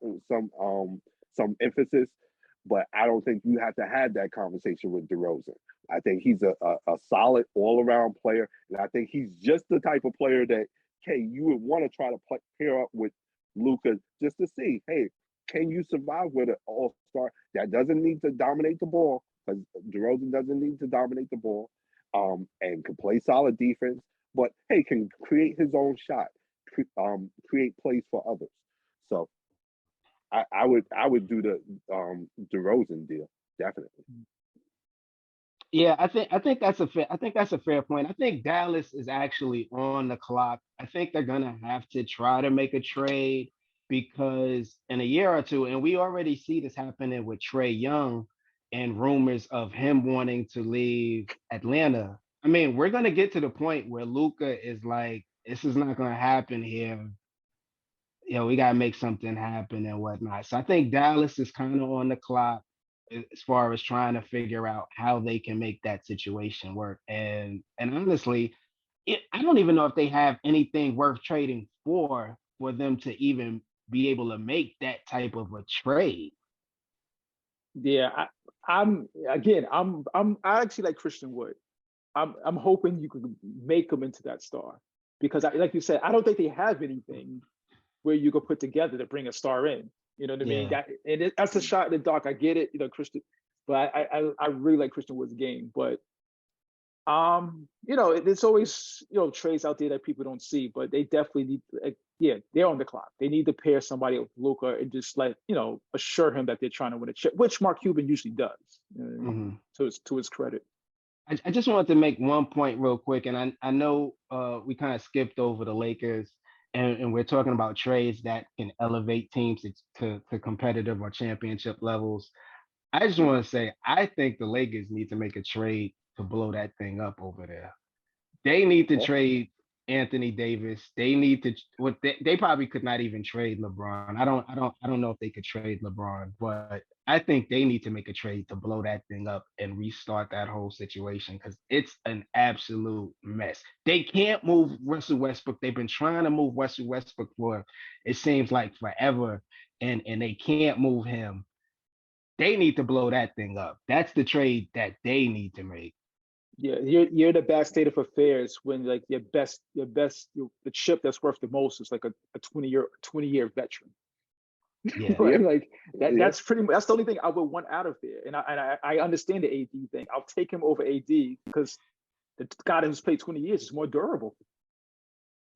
Speaker 1: emphasis. But I don't think you have to have that conversation with DeRozan. I think he's a solid all-around player, and I think he's just the type of player that, hey, you would want to try to pair up with Luka just to see, hey, can you survive with an all-star that doesn't need to dominate the ball, because DeRozan doesn't need to dominate the ball, and can play solid defense, but, hey, can create his own shot, create plays for others. So I would do the DeRozan deal, definitely.
Speaker 3: Yeah, I think that's a fair point. I think Dallas is actually on the clock. I think they're gonna have to try to make a trade because in a year or two, and we already see this happening with Trae Young and rumors of him wanting to leave Atlanta. I mean, we're gonna get to the point where Luka is like, this is not gonna happen here. We gotta make something happen and whatnot. So I think Dallas is kind of on the clock as far as trying to figure out how they can make that situation work. And honestly, I don't even know if they have anything worth trading for them to even be able to make that type of a trade.
Speaker 2: Yeah, I actually like Christian Wood. I'm hoping you could make him into that star because, like you said, I don't think they have anything where you could put together to bring a star in. You know what I mean? That's a shot in the dark. I get it, Christian, but I really like Christian Wood's game. But it's always trades out there that people don't see, but they definitely need. They're on the clock. They need to pair somebody with Luka and just assure him that they're trying to win a chip, which Mark Cuban usually does. To his credit.
Speaker 3: I just wanted to make one point real quick, and I know we kind of skipped over the Lakers, and we're talking about trades that can elevate teams to competitive or championship levels. I just want to say, I think the Lakers need to make a trade to blow that thing up over there. They need to trade Anthony Davis. They need to. They probably could not even trade LeBron. I don't know if they could trade LeBron, but I think they need to make a trade to blow that thing up and restart that whole situation because it's an absolute mess. They can't move Russell Westbrook. They've been trying to move Russell Westbrook for, it seems like, forever, and they can't move him. They need to blow that thing up. That's the trade that they need to make.
Speaker 2: Yeah, you're in a bad state of affairs when like your best the chip that's worth the most is like a 20-year veteran.
Speaker 3: Yeah,
Speaker 2: right? Like that's pretty much, that's the only thing I would want out of there. And I understand the AD thing. I'll take him over AD because the guy who's played 20 years is more durable.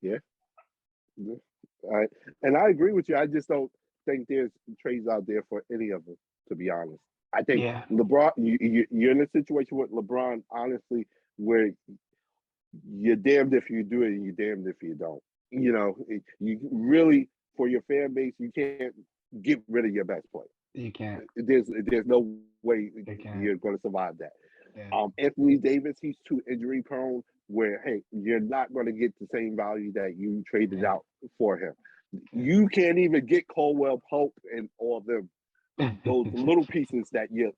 Speaker 1: Yeah. All right. And I agree with you. I just don't think there's trades out there for any of them, to be honest. I think LeBron, you're in a situation with LeBron, honestly, where you're damned if you do it and you're damned if you don't. You really, for your fan base, you can't get rid of your best player.
Speaker 3: You can't.
Speaker 1: There's no way you're going to survive that. Yeah. Anthony Davis, he's too injury prone where, hey, you're not going to get the same value that you traded out for him. You can't even get Caldwell Pope and all of them. Those little pieces that you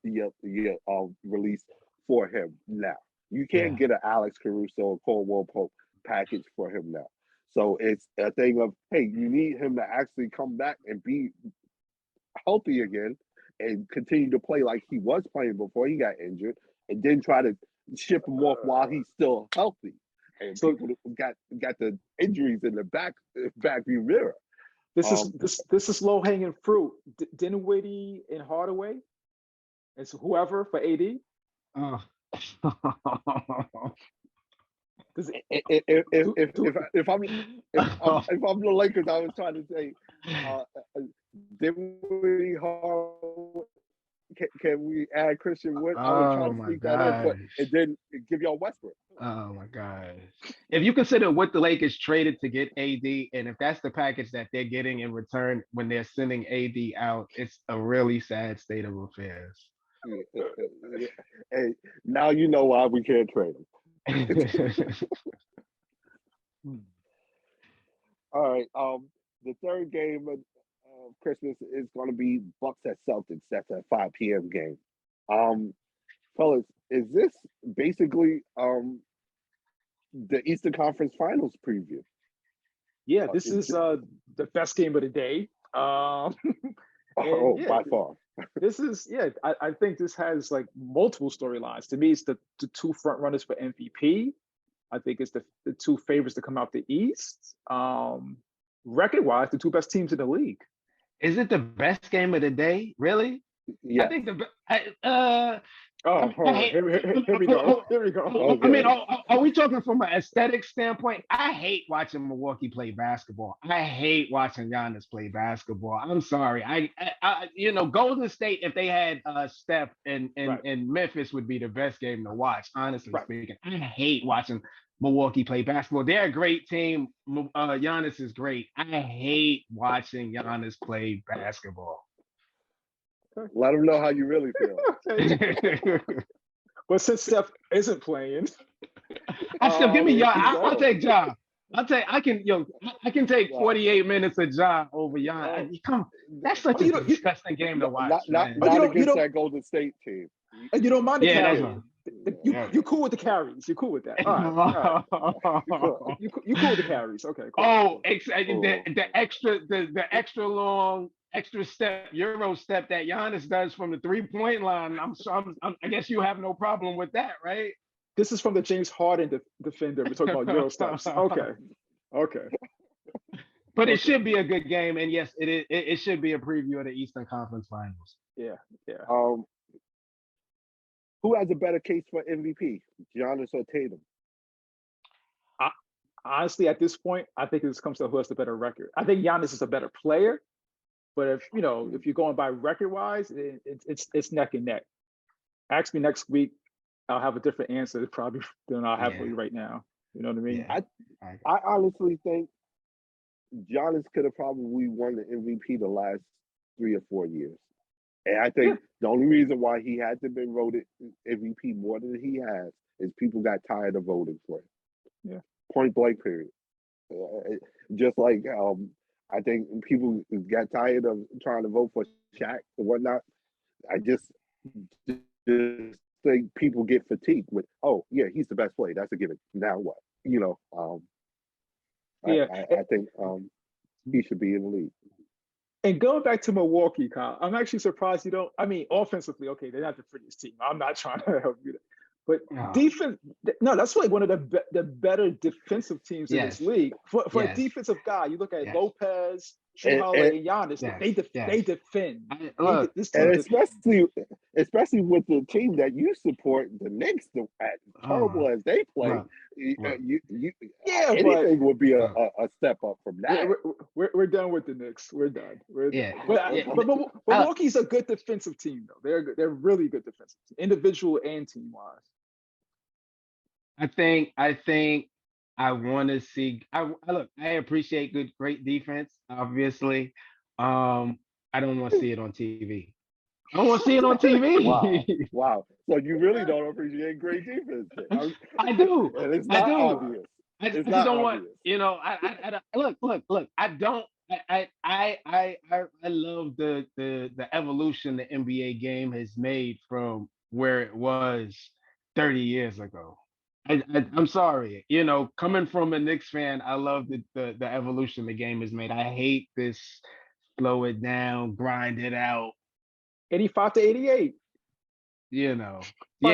Speaker 1: release for him now. You can't get an Alex Caruso or Caldwell Pope package for him now. So it's a thing of, hey, you need him to actually come back and be healthy again and continue to play like he was playing before he got injured, and then try to ship him off while he's still healthy. And so people got the injuries in the back view mirror.
Speaker 2: This is low hanging fruit. Dinwiddie and Hardaway, and so whoever for AD. If I'm the Lakers, I was trying to say, Dinwiddie, Hardaway. Can we add Christian Wood? I was trying to sneak that in, and then give y'all Westbrook.
Speaker 3: Oh my God! If you consider what the Lakers traded to get AD, and if that's the package that they're getting in return when they're sending AD out, it's a really sad state of affairs.
Speaker 1: Hey, now you know why we can't trade him. All right. The third game of Christmas is going to be Bucks at Celtics. That's a 5 p.m. game. Fellas, is this basically the Eastern Conference Finals preview?
Speaker 2: Yeah, this is the best game of the day.
Speaker 1: By far.
Speaker 2: This is, I think this has like multiple storylines. To me, it's the two front runners for MVP. I think it's the two favorites to come out the East. Record-wise, the two best teams in the league.
Speaker 3: Is it the best game of the day? Really?
Speaker 1: Yeah.
Speaker 3: I think
Speaker 2: here we go.
Speaker 3: Okay. I mean, are we talking from an aesthetic standpoint? I hate watching Milwaukee play basketball. I hate watching Giannis play basketball. I'm sorry. I Golden State, if they had Steph and Memphis, would be the best game to watch, honestly speaking. I hate watching Milwaukee play basketball. They're a great team. Giannis is great. I hate watching Giannis play basketball.
Speaker 1: Let them know how you really feel.
Speaker 2: But since Steph isn't playing,
Speaker 3: Steph, give me Ja. I'll take Ja. I can take 48 minutes of Ja over Giannis. That's such a disgusting game to watch.
Speaker 1: Not against that Golden State team.
Speaker 2: And you don't mind the carry. You cool with the carries. You're cool with that. All right. You cool with the carries. Okay. Cool.
Speaker 3: The extra long extra step, Euro step that Giannis does from the 3-point line. I guess you have no problem with that, right?
Speaker 2: This is from the James Harden defender. We're talking about Euro steps. Okay.
Speaker 3: But it should be a good game, and yes, it should be a preview of the Eastern Conference Finals.
Speaker 2: Yeah.
Speaker 1: Who has a better case for MVP, Giannis or Tatum?
Speaker 2: Honestly, at this point, I think this comes to who has the better record. I think Giannis is a better player, but if you're going by record-wise, it's neck and neck. Ask me next week, I'll have a different answer probably than I'll have for you right now. You know what I mean?
Speaker 1: Yeah. I honestly think Giannis could have probably won the MVP the last 3 or 4 years. And I think the only reason why he hasn't been voted MVP more than he has is people got tired of voting for him.
Speaker 2: Yeah.
Speaker 1: Point blank, period. Just like I think people got tired of trying to vote for Shaq and whatnot. I just think people get fatigued with, oh, yeah, he's the best player. That's a given. Now what? I think he should be in the league.
Speaker 2: And going back to Milwaukee, Kyle, I'm actually surprised you don't. I mean, offensively, okay, they're not the prettiest team. I'm not trying to help you, but defense. No, that's like one of the better defensive teams in this league. For a defensive guy, you look at Lopez, Holiday, and Giannis. They defend.
Speaker 1: Especially with the team that you support, the Knicks, as terrible as they play, anything would be a step up from that.
Speaker 2: We're done with the Knicks. We're done. But Milwaukee's a good defensive team, though. They're really good defensive team, individual and team wise.
Speaker 3: I think I want to see. I appreciate great defense. Obviously, I don't want to see it on TV. I don't want to see it on TV.
Speaker 1: Wow. So you really don't appreciate great defense?
Speaker 3: I do.
Speaker 1: And it's not obvious.
Speaker 3: I just don't want. Look. I don't. I love the evolution the NBA game has made from where it was 30 years ago. I'm sorry, coming from a Knicks fan, I love the evolution the game has made. I hate this slow it down, grind it out.
Speaker 2: 85 to 88.
Speaker 3: Yeah.
Speaker 2: Oh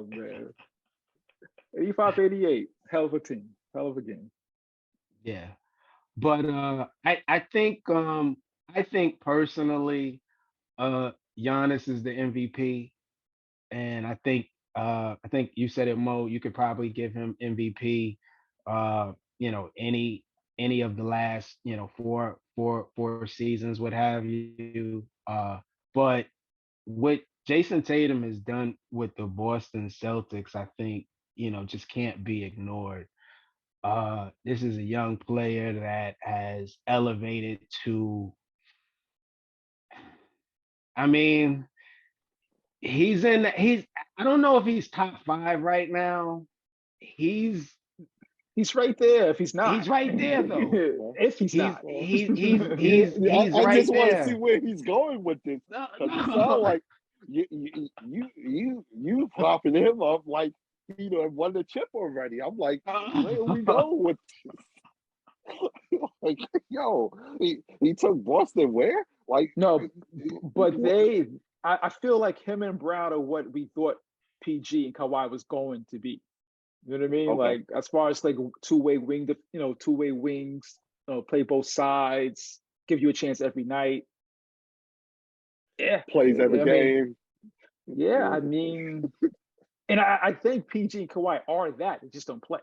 Speaker 2: man. 85 to 88. Hell of a team. Hell of a game.
Speaker 3: Yeah. But I think personally, Giannis is the MVP. And I think you said it, Mo. You could probably give him MVP. Any of the last four seasons, what have you. But what Jason Tatum has done with the Boston Celtics, I think just can't be ignored. This is a young player that has elevated to. I mean. I don't know if he's top 5 right now. He's
Speaker 2: right there. If he's not,
Speaker 3: he's right there though.
Speaker 2: If he's not,
Speaker 3: he's
Speaker 1: I just want to see where he's going with this.
Speaker 3: No.
Speaker 1: It sounds like you propping him up like won the chip already. I'm like, where are we going with this? Like, he took Boston where? Like,
Speaker 2: no, but I feel like him and Brown are what we thought PG and Kawhi was going to be. You know what I mean? Okay. Like as far as like two-way wings, play both sides, give you a chance every night. Yeah.
Speaker 1: Plays every game.
Speaker 2: I mean, and I think PG and Kawhi are that. They just don't play.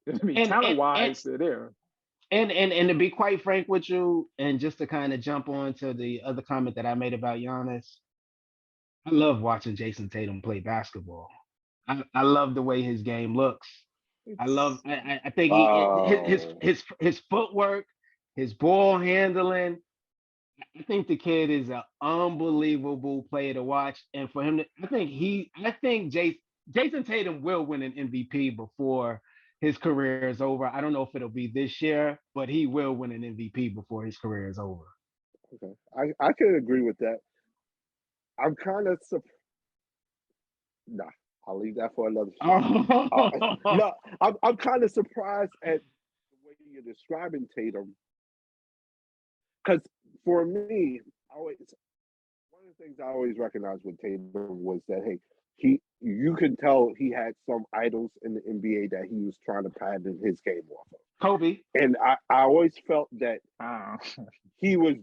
Speaker 2: You know what I mean? Talent-wise, they're there.
Speaker 3: And to be quite frank with you, and just to kind of jump on to the other comment that I made about Giannis, I love watching Jason Tatum play basketball. I love the way his game looks. I think his footwork, his ball handling. I think the kid is an unbelievable player to watch. And for him I think Jason Tatum will win an MVP before his career is over. I don't know if it'll be this year, but he will win an MVP before his career is over.
Speaker 1: Okay. I could agree with that. I'm kind of I'll leave that for another show. I'm kind of surprised at the way you're describing Tatum because for me, always one of the things I always recognized with Tatum was that you could tell he had some idols in the NBA that he was trying to pattern his game off of.
Speaker 3: Kobe.
Speaker 1: And I always felt that
Speaker 2: Oh.
Speaker 1: he was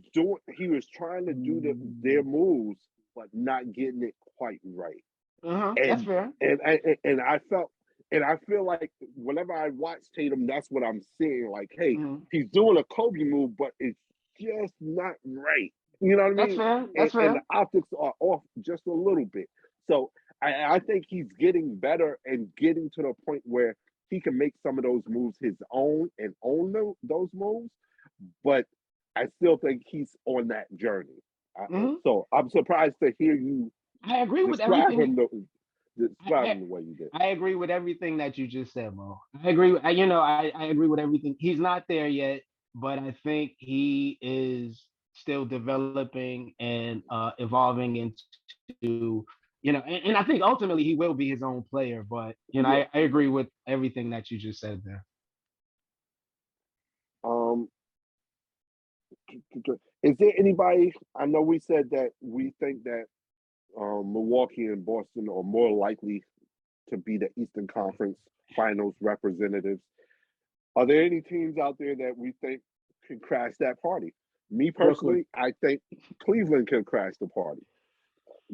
Speaker 1: trying to do their moves, but not getting it quite right.
Speaker 3: That's fair.
Speaker 1: And I feel like whenever I watch Tatum, that's what I'm seeing. Like, hey, he's doing a Kobe move, but it's just not right. You know what I mean?
Speaker 3: That's fair.
Speaker 1: And the optics are off just a little bit. So I think he's getting better and getting to the point where he can make some of those moves his own and own those moves. But I still think he's on that journey. So I'm surprised to hear you.
Speaker 3: I agree with everything.
Speaker 1: Describe him the way you did.
Speaker 3: I agree with everything that you just said, Mo. I agree. I agree with everything. He's not there yet, but I think he is still developing and evolving into, and I think ultimately he will be his own player. But I agree with everything that you just said there.
Speaker 1: Is there anybody? I know we said that we think that Milwaukee and Boston are more likely to be the Eastern Conference Finals representatives. Are there any teams out there that we think can crash that party? Me personally, I think Cleveland can crash the party.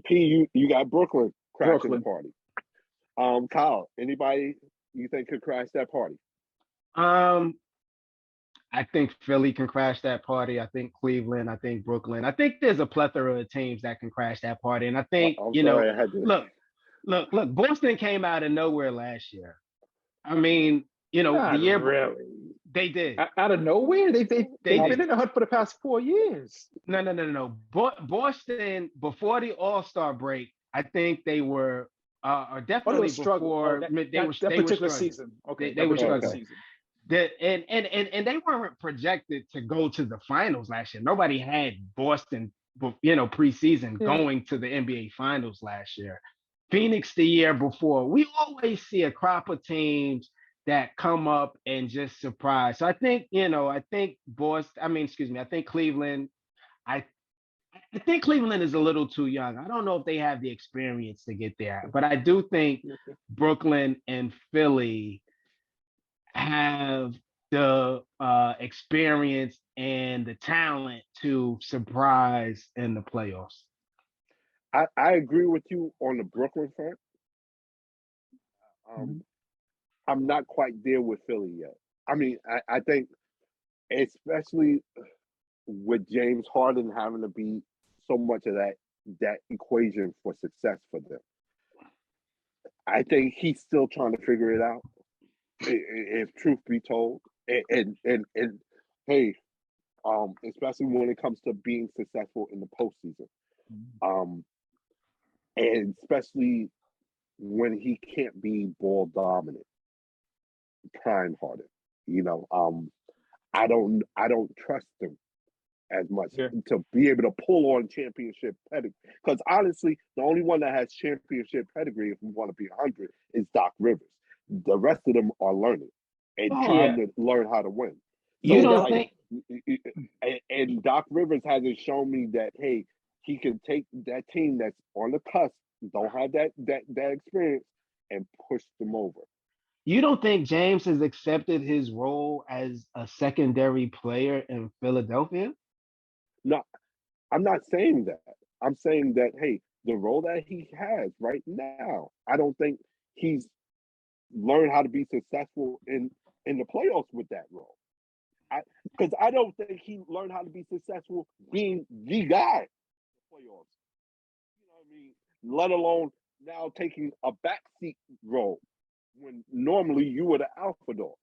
Speaker 1: P, you got Brooklyn crashing the party. Kyle, anybody you think could crash that party?
Speaker 3: I think Philly can crash that party. I think Cleveland. I think Brooklyn. I think there's a plethora of teams that can crash that party. And I think, look, Boston came out of nowhere last year. I mean, the year
Speaker 2: really
Speaker 3: they did
Speaker 2: out of nowhere. They've been in the hunt for the past 4 years.
Speaker 3: No. Boston before the All-Star break, I think they were definitely before
Speaker 2: they were particular season. Okay,
Speaker 3: they were struggling. Season. And they weren't projected to go to the finals last year. Nobody had Boston, preseason going to the NBA Finals last year. Phoenix the year before. We always see a crop of teams that come up and just surprise. So I think, I think Cleveland. I think Cleveland is a little too young. I don't know if they have the experience to get there, but I do think Brooklyn and Philly have the experience and the talent to surprise in the playoffs.
Speaker 1: I agree with you on the Brooklyn front. I'm not quite there with Philly yet. I mean, I think especially with James Harden having to be so much of that equation for success for them. I think he's still trying to figure it out. If truth be told, and hey, especially when it comes to being successful in the postseason, and especially when he can't be ball dominant, prime Harden, I don't trust him as much to be able to pull on championship pedigree. Because honestly, the only one that has championship pedigree, if we want to be 100, is Doc Rivers. The rest of them are learning and trying to learn how to win. So
Speaker 3: you don't think?
Speaker 1: And Doc Rivers hasn't shown me that, hey, he can take that team that's on the cusp, don't have that experience, and push them over.
Speaker 3: You don't think James has accepted his role as a secondary player in Philadelphia?
Speaker 1: No, I'm not saying that. I'm saying that, hey, the role that he has right now, I don't think he's learned how to be successful in the playoffs with that role. Because I don't think he learned how to be successful being the guy in the playoffs. You know what I mean? Let alone now taking a backseat role when normally you were the alpha dog.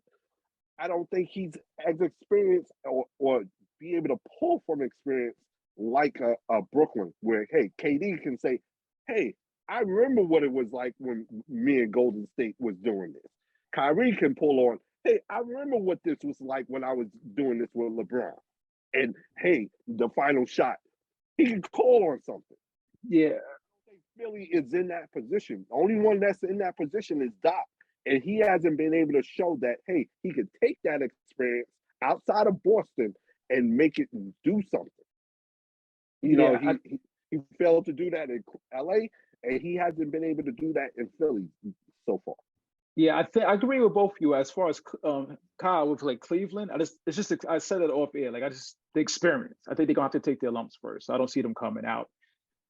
Speaker 1: I don't think he's as experienced or be able to pull from experience like a Brooklyn, where, hey, KD can say, hey, I remember what it was like when me and Golden State was doing this. Kyrie can pull on, hey, I remember what this was like when I was doing this with LeBron. And, hey, the final shot, he can call on something.
Speaker 2: Yeah.
Speaker 1: I don't think Philly is in that position. The only one that's in that position is Doc. And he hasn't been able to show that, hey, he could take that experience outside of Boston and make it do something. You know, he failed to do that in LA, and he hasn't been able to do that in Philly so far.
Speaker 2: Yeah, I agree with both of you as far as Kyle with like Cleveland. I said it off air. Like the experience. I think they're gonna have to take their lumps first. I don't see them coming out.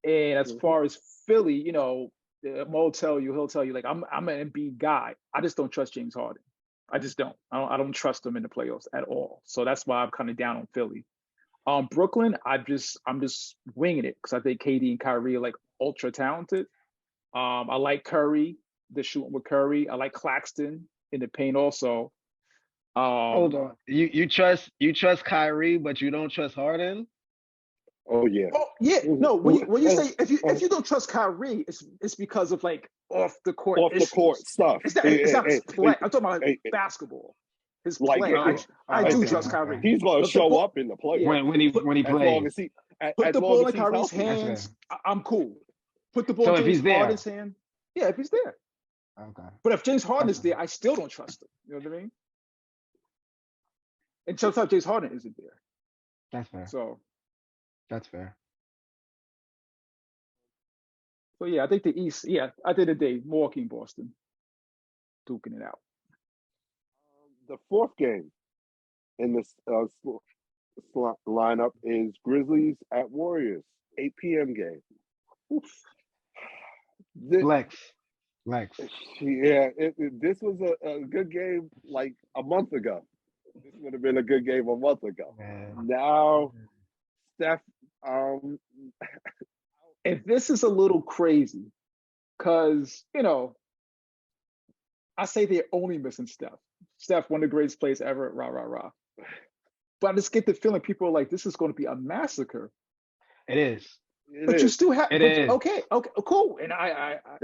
Speaker 2: And as far as Philly, you know, he'll tell you like I'm an Embiid guy. I just don't trust James Harden. I just don't. I don't trust him in the playoffs at all. So that's why I'm kind of down on Philly. Brooklyn, I'm just winging it because I think KD and Kyrie are like ultra talented. I like Curry. The shooting with Curry. I like Claxton in the paint also.
Speaker 3: Hold on. You trust Kyrie, but you don't trust Harden?
Speaker 1: Oh yeah.
Speaker 2: Oh yeah. No, when you say if you don't trust Kyrie, it's because of like off the court
Speaker 1: stuff.
Speaker 2: It's not his play. I'm talking about basketball. His play. I do trust Kyrie.
Speaker 1: He's gonna show up in the play
Speaker 3: when he plays.
Speaker 1: As long as
Speaker 2: put the ball in Kyrie's hands, I'm cool. Put the ball in James Harden's hand. Yeah, if he's there.
Speaker 3: Okay.
Speaker 2: But if James Harden is there, I still don't trust him. You know what I mean? And sometimes James Harden isn't there.
Speaker 3: That's fair.
Speaker 2: So
Speaker 3: that's fair.
Speaker 2: So yeah, I think the East. Yeah, I did a day Milwaukee and Boston, duking it out.
Speaker 1: The fourth game in this lineup is Grizzlies at Warriors, 8 p.m. game. Oof.
Speaker 3: Flex.
Speaker 1: Yeah, this was a good game like a month ago. This would have been a good game a month ago. Man. Now, Steph.
Speaker 2: And this is a little crazy because, you know, I say they're only missing Steph. Steph, one of the greatest players ever, rah, rah, rah. But I just get the feeling people are like, this is going to be a massacre.
Speaker 3: It is.
Speaker 2: You still have, okay, cool. And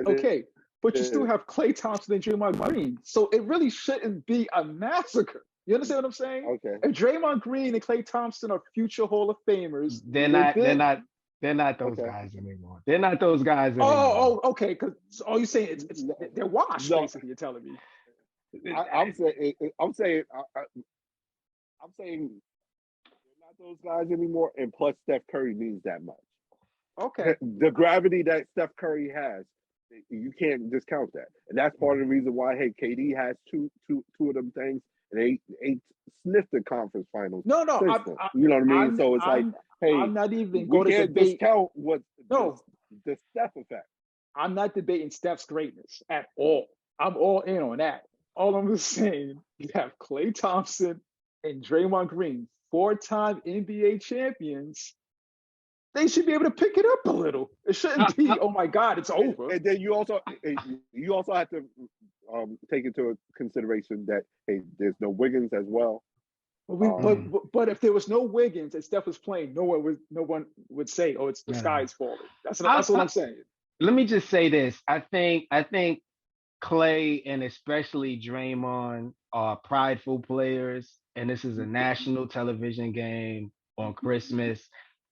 Speaker 1: okay.
Speaker 2: But you still have Klay Thompson and Draymond Green. So it really shouldn't be a massacre. You understand what I'm saying?
Speaker 1: Okay.
Speaker 2: If Draymond Green and Klay Thompson are future Hall of Famers,
Speaker 3: they're not those guys anymore. They're not those guys anymore.
Speaker 2: Oh, okay. Because all you're saying it's they're washed. Basically, you're telling me.
Speaker 1: I'm saying they're not those guys anymore. And plus, Steph Curry means that much.
Speaker 2: Okay.
Speaker 1: The gravity that Steph Curry has, you can't discount that, and that's part of the reason why. Hey, KD has two of them things, and they ain't sniffed the conference finals.
Speaker 2: No,
Speaker 1: you know what I mean. So it's hey,
Speaker 2: I'm not even going to
Speaker 1: can't
Speaker 2: debate.
Speaker 1: Discount what the Steph effect.
Speaker 2: I'm not debating Steph's greatness at all. I'm all in on that. All I'm just saying, you have Klay Thompson and Draymond Green, 4-time NBA champions. They should be able to pick it up a little. It shouldn't be, oh my God, it's over.
Speaker 1: And then you also have to take into consideration that hey, there's no Wiggins as well.
Speaker 2: But if there was no Wiggins and Steph was playing, no one would say, "Oh, it's the sky is falling." That's what I'm saying.
Speaker 3: Let me just say this: I think Klay and especially Draymond are prideful players, and this is a national television game on Christmas.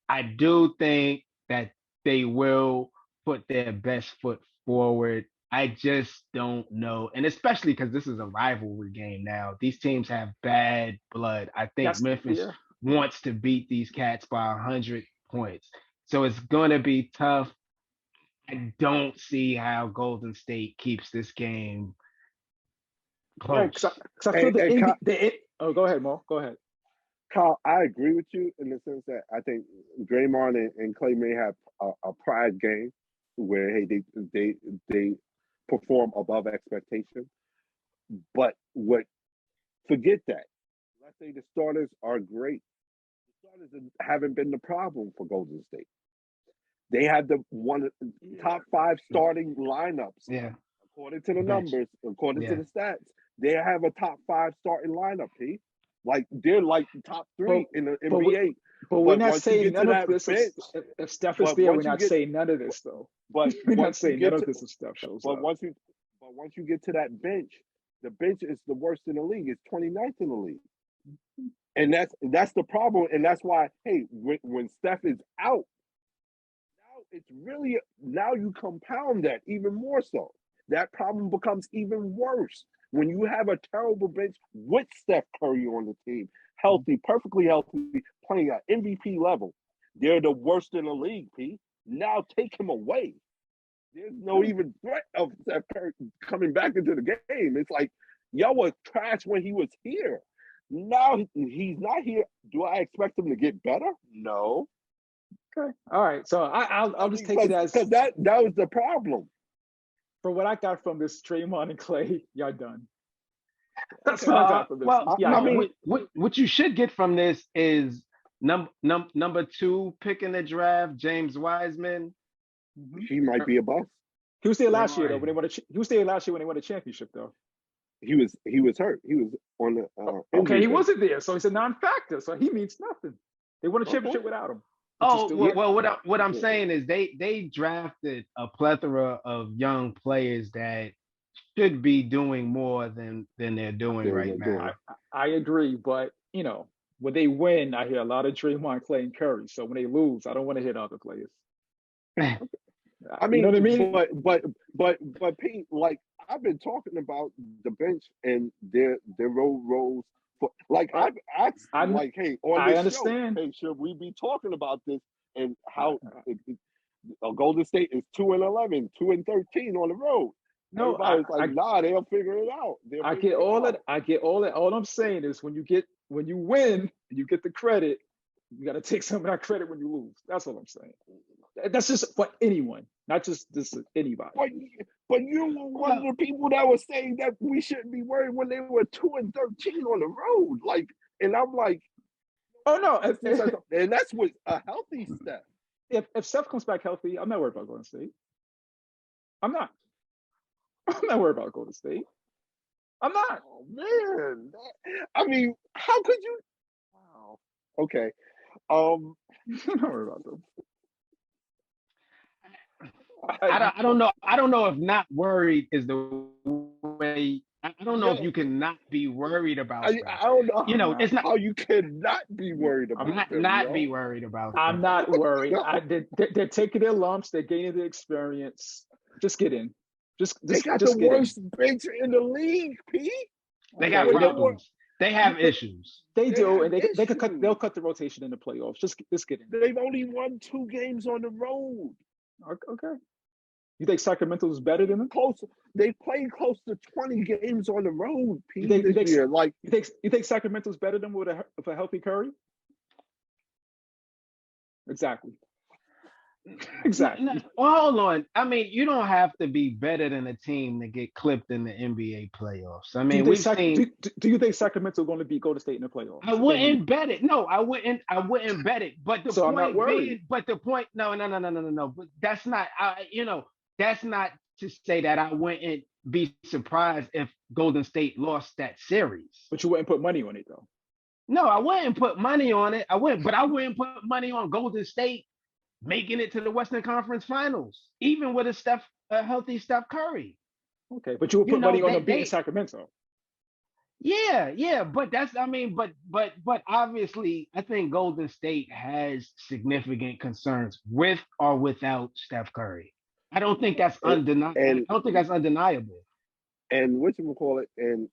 Speaker 3: I do think that they will put their best foot forward. I just don't know. And especially because this is a rivalry game now. These teams have bad blood. I think Memphis wants to beat these cats by 100 points. So it's going to be tough. I don't see how Golden State keeps this game close.
Speaker 2: Right, go ahead, Mo. Go ahead.
Speaker 1: Kyle, I agree with you in the sense that I think Draymond and Klay may have a pride game where hey they perform above expectation. But forget that. Let's say the starters are great. The starters haven't been the problem for Golden State. They have the top 5 starting lineups.
Speaker 3: Yeah.
Speaker 1: According to the numbers, according to the stats, they have a top 5 starting lineup, P. Like they're like top 3 in the NBA.
Speaker 2: But we're not saying none of this. If Steph is there, we're not saying none of this, though.
Speaker 1: But
Speaker 2: we're not saying none of this if Steph shows up.
Speaker 1: Once you get to that bench, the bench is the worst in the league. It's 29th in the league, and that's the problem. And that's why, hey, when Steph is out, now it's really now you compound that even more so. That problem becomes even worse when you have a terrible bench with Steph Curry on the team, healthy, perfectly healthy, playing at MVP level, they're the worst in the league, P. Now take him away. There's no even threat of Steph Curry coming back into the game. It's like, y'all was trash when he was here. Now he's not here. Do I expect him to get better? No.
Speaker 2: Okay. All right. So I'll just take it as
Speaker 1: because that was the problem.
Speaker 2: For what I got from this Draymond and Clay, y'all done. That's what I got from this.
Speaker 3: Well, I mean, what you should get from this is number 2 pick in the draft, James Wiseman.
Speaker 1: He might be a bust.
Speaker 2: He was there last year though. He was there last year when they won a championship though.
Speaker 1: He was hurt. He was on the
Speaker 2: okay. He wasn't there, so he's a non-factor. So he means nothing. They won a championship without him.
Speaker 3: What I'm saying is they drafted a plethora of young players that should be doing more than they're doing right now.
Speaker 2: I agree, but when they win, I hear a lot of Draymond, Clay, and Curry. So when they lose, I don't want to hit other players.
Speaker 1: I mean, you know what I mean? But Pete, like I've been talking about the bench and their roles for like I've asked like, hey, on this
Speaker 2: understand.
Speaker 1: Show, hey, should we be talking about this and how Golden State is 2-11, 2-13 on the road?
Speaker 2: No,
Speaker 1: everybody's like, nah, they'll figure it out.
Speaker 2: I get all that. I get all that. All I'm saying is when you win, you get the credit. You got to take some of that credit when you lose. That's what I'm saying. That's just for anyone, not just anybody.
Speaker 1: But you were one of the people that was saying that we shouldn't be worried when they were 2-13 on the road. Like, and I'm like,
Speaker 2: oh no,
Speaker 1: and that's with a healthy Steph.
Speaker 2: If Steph comes back healthy, I'm not worried about Golden State. I'm not worried about Golden State. I'm not.
Speaker 1: Oh man, I mean, how could you? Wow. Okay.
Speaker 2: I'm not worried about them.
Speaker 3: I don't know. I don't know if not worried is the way. I don't know if you can not be worried about.
Speaker 1: I don't know.
Speaker 3: It's not
Speaker 1: how you cannot be worried about.
Speaker 3: Be worried about.
Speaker 2: I'm not worried. They're taking their lumps. They're gaining the experience. Just get in.
Speaker 1: They got the worst bench in the league, Pete.
Speaker 3: They got problems. They have issues.
Speaker 2: They do, and they'll cut the rotation in the playoffs. Just get in.
Speaker 1: They've only won 2 games on the road.
Speaker 2: Okay. You think Sacramento is better than them?
Speaker 1: They played close to 20 games on the road, Pete,
Speaker 2: this
Speaker 1: year.
Speaker 2: You think Sacramento's better than with a healthy Curry? Exactly.
Speaker 3: Well, hold on. I mean, you don't have to be better than a team to get clipped in the NBA playoffs. I mean,
Speaker 2: do you think Sacramento going to beat Golden State in the playoffs?
Speaker 3: I wouldn't bet it. No, I wouldn't bet it. But the point
Speaker 2: I'm not worried.
Speaker 3: No. But that's not. That's not to say that I wouldn't be surprised if Golden State lost that series.
Speaker 2: But you wouldn't put money on it, though.
Speaker 3: No, I wouldn't put money on it. But I wouldn't put money on Golden State making it to the Western Conference Finals, even with a healthy Steph Curry.
Speaker 2: Okay, but you would put money on them beating Sacramento.
Speaker 3: Yeah, but but obviously, I think Golden State has significant concerns with or without Steph Curry. I don't think that's undeniable. I don't think that's undeniable.
Speaker 1: And what you would call it, and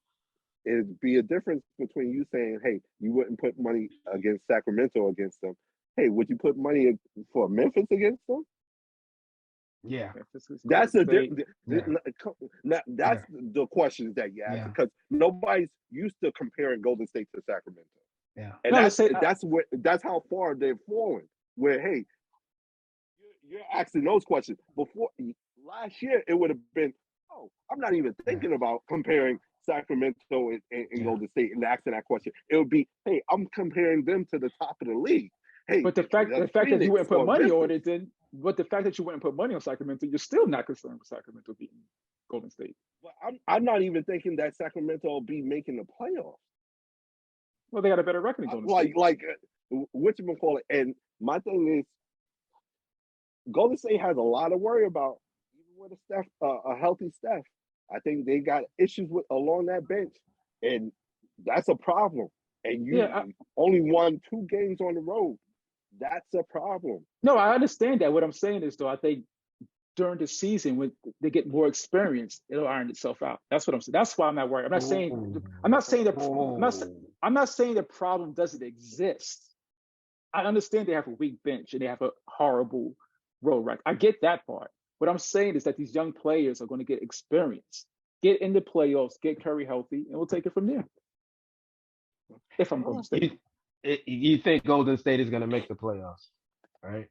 Speaker 1: it'd be a difference between you saying, "Hey, you wouldn't put money against Sacramento against them." Hey, would you put money for Memphis against them?
Speaker 3: Yeah,
Speaker 1: that's the questions that you ask because nobody's used to comparing Golden State to Sacramento.
Speaker 3: Yeah,
Speaker 1: and that's how far they've fallen. Where hey, you're asking those questions before last year, it would have been, oh, I'm not even thinking about comparing Sacramento and Golden State and asking that question. It would be, hey, I'm comparing them to the top of the league. Hey,
Speaker 2: but the fact that you wouldn't put money on it, but the fact that you wouldn't put money on Sacramento, you're still not concerned with Sacramento beating Golden State.
Speaker 1: But I'm not even thinking that Sacramento will be making the playoffs.
Speaker 2: Well, they got a better record than Golden State.
Speaker 1: Whatchamacallit. And my thing is, Golden State has a lot to worry about, even with a healthy Steph. I think they got issues along that bench, and that's a problem. And you only won 2 games on the road. That's a problem.
Speaker 2: No, I understand that. What I'm saying is, though, I think during the season when they get more experience, it'll iron itself out. That's what I'm saying. That's why I'm not worried. I'm not saying I'm not saying the problem doesn't exist. I understand they have a weak bench and they have a horrible road record. I get that part. What I'm saying is that these young players are going to get experience, get in the playoffs, get Curry healthy, and we'll take it from there. If I'm Golden State.
Speaker 3: You think Golden State is going to make the playoffs, right?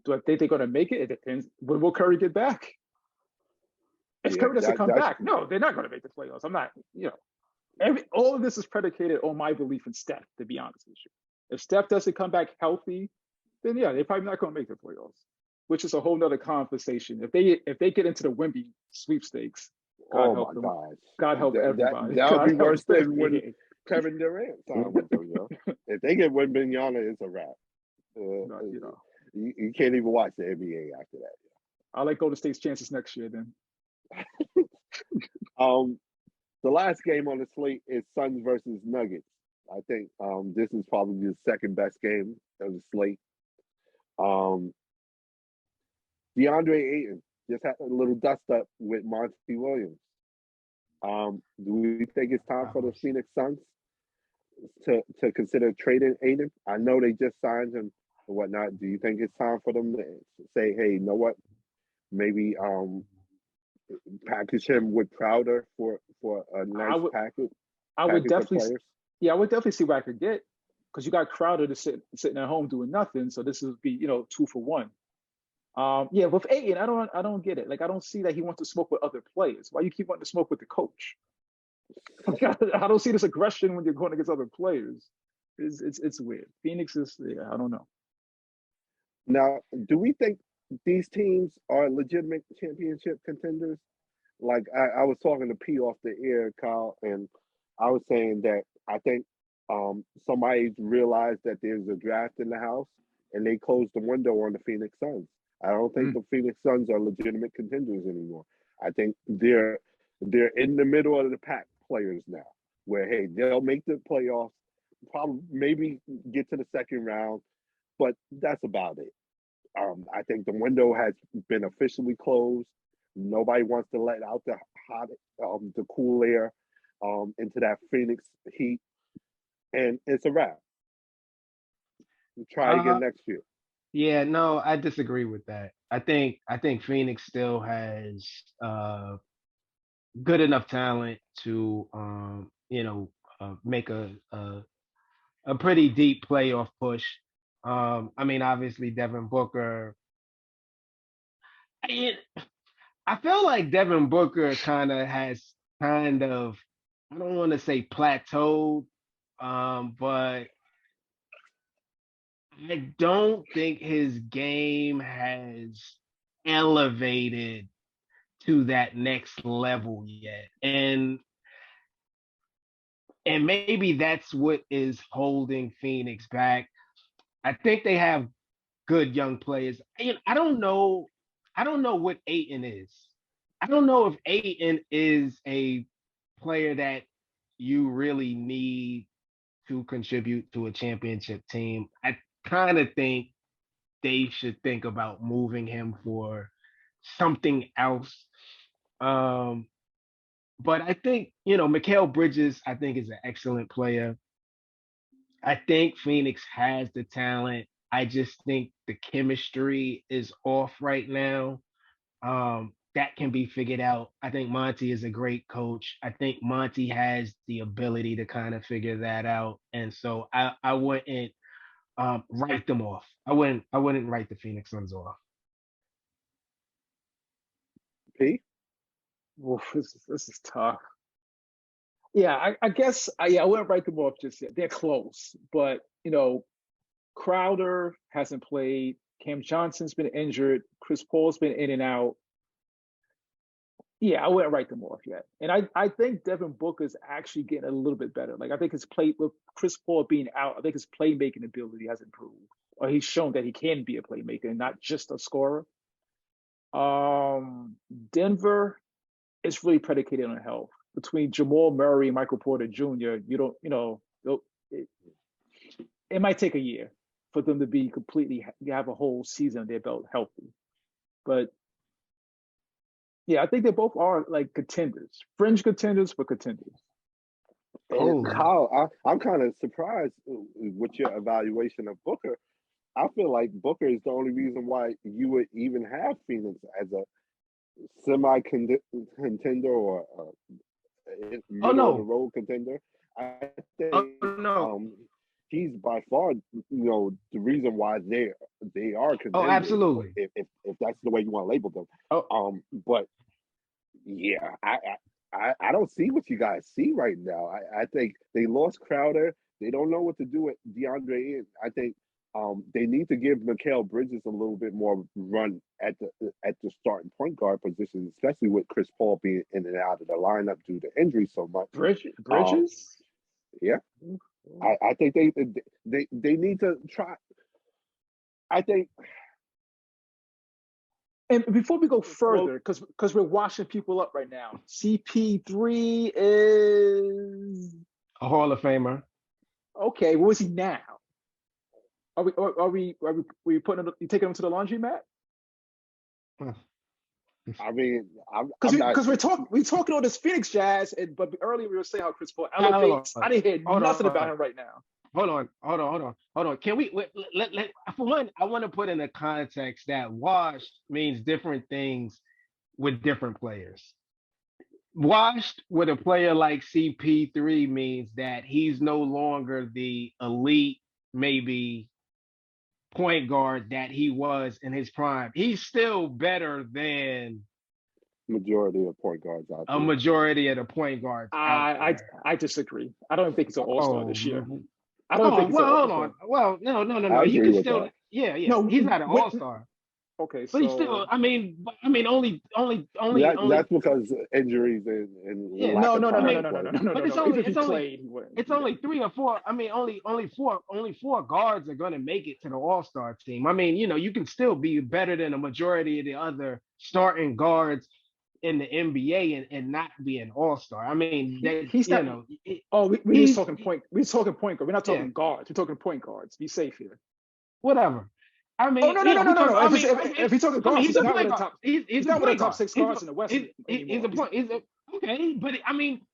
Speaker 2: Do I think they're going to make it? It depends. When will Curry get back? If Curry doesn't come back, no, they're not going to make the playoffs. I'm not, all of this is predicated on my belief in Steph, to be honest with you. If Steph doesn't come back healthy, then yeah, they're probably not going to make the playoffs, which is a whole nother conversation. If they get into the Wemby sweepstakes, God help them. God help everybody.
Speaker 1: That would be worse than when Kevin Durant signed with them. If they get Wembanyama, it's a wrap. You can't even watch the NBA after that.
Speaker 2: I like Golden State's chances next year then.
Speaker 1: The last game on the slate is Suns versus Nuggets. I think this is probably the second best game of the slate. DeAndre Ayton just had a little dust up with Monty Williams. Do we think it's time for the Phoenix Suns to consider trading Ayton? I know they just signed him and whatnot. Do you think it's time for them to say, hey, you know what? Maybe package him with Crowder for a nice package?
Speaker 2: I would definitely see what I could get, because you got Crowder to sitting at home doing nothing. So this would be 2 for 1. With Ayton, I don't get it. Like, I don't see that he wants to smoke with other players. Why you keep wanting to smoke with the coach? I don't see this aggression when you're going against other players. It's weird. Phoenix is, I don't know.
Speaker 1: Now, do we think these teams are legitimate championship contenders? Like, I was talking to P off the air, Kyle, and I was saying that I think somebody realized that there's a draft in the house and they closed the window on the Phoenix Suns. I don't think the Phoenix Suns are legitimate contenders anymore. I think they're in the middle of the pack players now, where, hey, they'll make the playoffs, probably maybe get to the second round, but that's about it. I think the window has been officially closed. Nobody wants to let out the cool air into that Phoenix heat, and it's a wrap. We'll try again next year.
Speaker 3: Yeah, no, I disagree with that. I think Phoenix still has good enough talent to make a pretty deep playoff push. I mean, obviously Devin Booker. I feel like Devin Booker has I don't want to say plateaued, but I don't think his game has elevated to that next level yet. And maybe that's what is holding Phoenix back. I think they have good young players. I don't know what Ayton is. I don't know if Ayton is a player that you really need to contribute to a championship team. I kind of think they should think about moving him for something else. But I think, Mikal Bridges, I think, is an excellent player. I think Phoenix has the talent. I just think the chemistry is off right now. That can be figured out. I think Monty is a great coach. I think Monty has the ability to kind of figure that out. And so I wouldn't write them off. I wouldn't write the Phoenix Suns off.
Speaker 1: P?
Speaker 2: Well, this is tough. Yeah, I guess I wouldn't write them off just yet. They're close, but Crowder hasn't played. Cam Johnson's been injured. Chris Paul's been in and out. Yeah, I wouldn't write them off yet. And I think Devin Booker's actually getting a little bit better. Like, I think his play with Chris Paul being out, I think his playmaking ability has improved. Or he's shown that he can be a playmaker and not just a scorer. Denver is really predicated on health. Between Jamal Murray and Michael Porter Jr., it might take a year for them to be have a whole season under their belt healthy. But Yeah, I think they both are like contenders, fringe contenders, but contenders.
Speaker 1: And
Speaker 3: Oh,
Speaker 1: Kyle, I'm kind of surprised with your evaluation of Booker. I feel like Booker is the only reason why you would even have Phoenix as a semi-contender or a
Speaker 3: oh
Speaker 1: middle of the
Speaker 3: no,
Speaker 1: road contender. I
Speaker 3: oh
Speaker 1: think
Speaker 3: no,
Speaker 1: he's by far, the reason why they are
Speaker 3: oh
Speaker 1: contenders,
Speaker 3: absolutely.
Speaker 1: if that's the way you want to label them.
Speaker 3: Oh,
Speaker 1: But yeah, I don't see what you guys see right now. I think they lost Crowder. They don't know what to do with DeAndre. I think they need to give Mikal Bridges a little bit more run at the starting point guard position, especially with Chris Paul being in and out of the lineup due to injury so much. Um,
Speaker 2: Bridges?
Speaker 1: yeah, I think they need to try. I think.
Speaker 2: And before we go further, because we're washing people up right now, CP3 is
Speaker 3: a Hall of Famer.
Speaker 2: okay. What is he now? Are we putting him, you taking him to the laundromat?
Speaker 1: I mean,
Speaker 2: Because we're talking all this Phoenix Jazz, but earlier we were saying how Chris Paul elevates. I didn't hear nothing about him right now.
Speaker 3: Hold on. Can we let for one? I want to put in the context that washed means different things with different players. Washed with a player like CP3 means that he's no longer the elite, maybe point guard that he was in his prime. He's still better than
Speaker 1: majority of point guards out there.
Speaker 3: a majority of the point guards.
Speaker 2: I disagree. I don't think he's an all-star this year. I don't think.
Speaker 3: Hold on. Well, no. You can still,
Speaker 1: that.
Speaker 3: yeah. No, he's not an all-star.
Speaker 2: Okay,
Speaker 3: but he's still. I mean, only.
Speaker 1: That's because injuries and
Speaker 2: yeah.
Speaker 1: lack
Speaker 2: No.
Speaker 1: of time.
Speaker 3: But it's only 3 or 4. I mean, only four guards are going to make it to the All-Star team. I mean, you can still be better than a majority of the other starting guards in the NBA and not be an all-star. I mean,
Speaker 2: he's not. We're just talking point. We're talking point guard. We're not talking guards. We're talking point guards. Be safe here.
Speaker 3: Whatever. I mean,
Speaker 2: no. If he's talking guards, he's not one of the top.
Speaker 3: He's
Speaker 2: not one of the top 6 guards in the West.
Speaker 3: He's a point. Okay,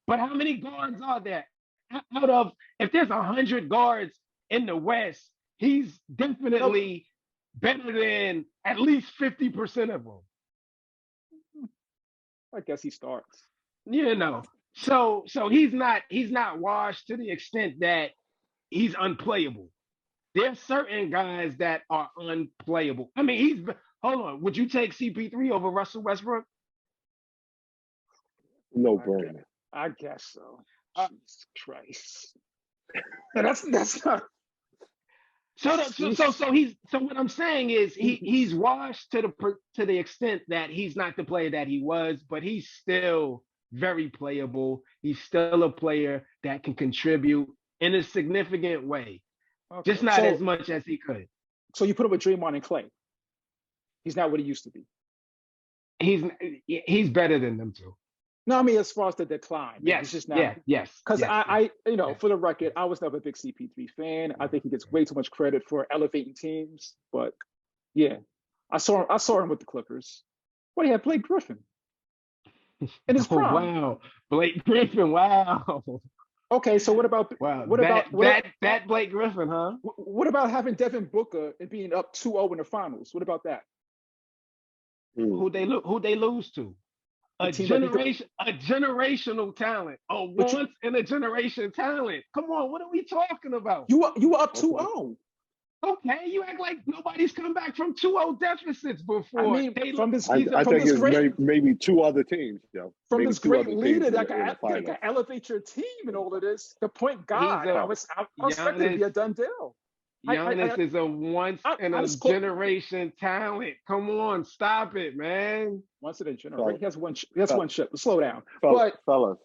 Speaker 3: but how many guards are there? Out of, if there's 100 guards in the West, he's definitely better than at least 50% of them.
Speaker 2: I guess he starts.
Speaker 3: So he's not washed to the extent that he's unplayable. There's certain guys that are unplayable. I mean, hold on. Would you take CP3 over Russell Westbrook?
Speaker 1: No brainer.
Speaker 2: I guess so. Jesus Christ. That's not. So
Speaker 3: what I'm saying is he's washed to the extent that he's not the player that he was, but he's still very playable. He's still a player that can contribute in a significant way. Okay. Just not as much as he could.
Speaker 2: So you put him with Draymond and Clay. He's not what he used to be.
Speaker 3: He's better than them two.
Speaker 2: No, I mean as far as the decline.
Speaker 3: Yes.
Speaker 2: It's just not.
Speaker 3: Yes.
Speaker 2: Because for the record, I was never a big CP3 fan. I think he gets way too much credit for elevating teams. But yeah, I saw him with the Clippers. Well, he had Blake Griffin in his prime.
Speaker 3: Wow, Blake Griffin. Wow.
Speaker 2: Okay, so what about
Speaker 3: that Blake Griffin, huh?
Speaker 2: What about having Devin Booker and being up 2-0 in the finals? What about that?
Speaker 3: Who they lose to? A generational talent. A once in a generation talent. Come on, what are we talking about?
Speaker 2: You were up 2-0.
Speaker 3: Okay, you act like nobody's come back from 2-0 deficits before.
Speaker 2: I mean,
Speaker 1: I think it's maybe 2 other teams,
Speaker 2: From this great leader that can elevate your team and all of this. The point guard, I was expecting to be a done deal.
Speaker 3: Giannis is a once in a generation talent. Come on, stop it, man.
Speaker 2: Once in a generation. He has one chip. Slow down.
Speaker 1: Fellas.
Speaker 2: Slow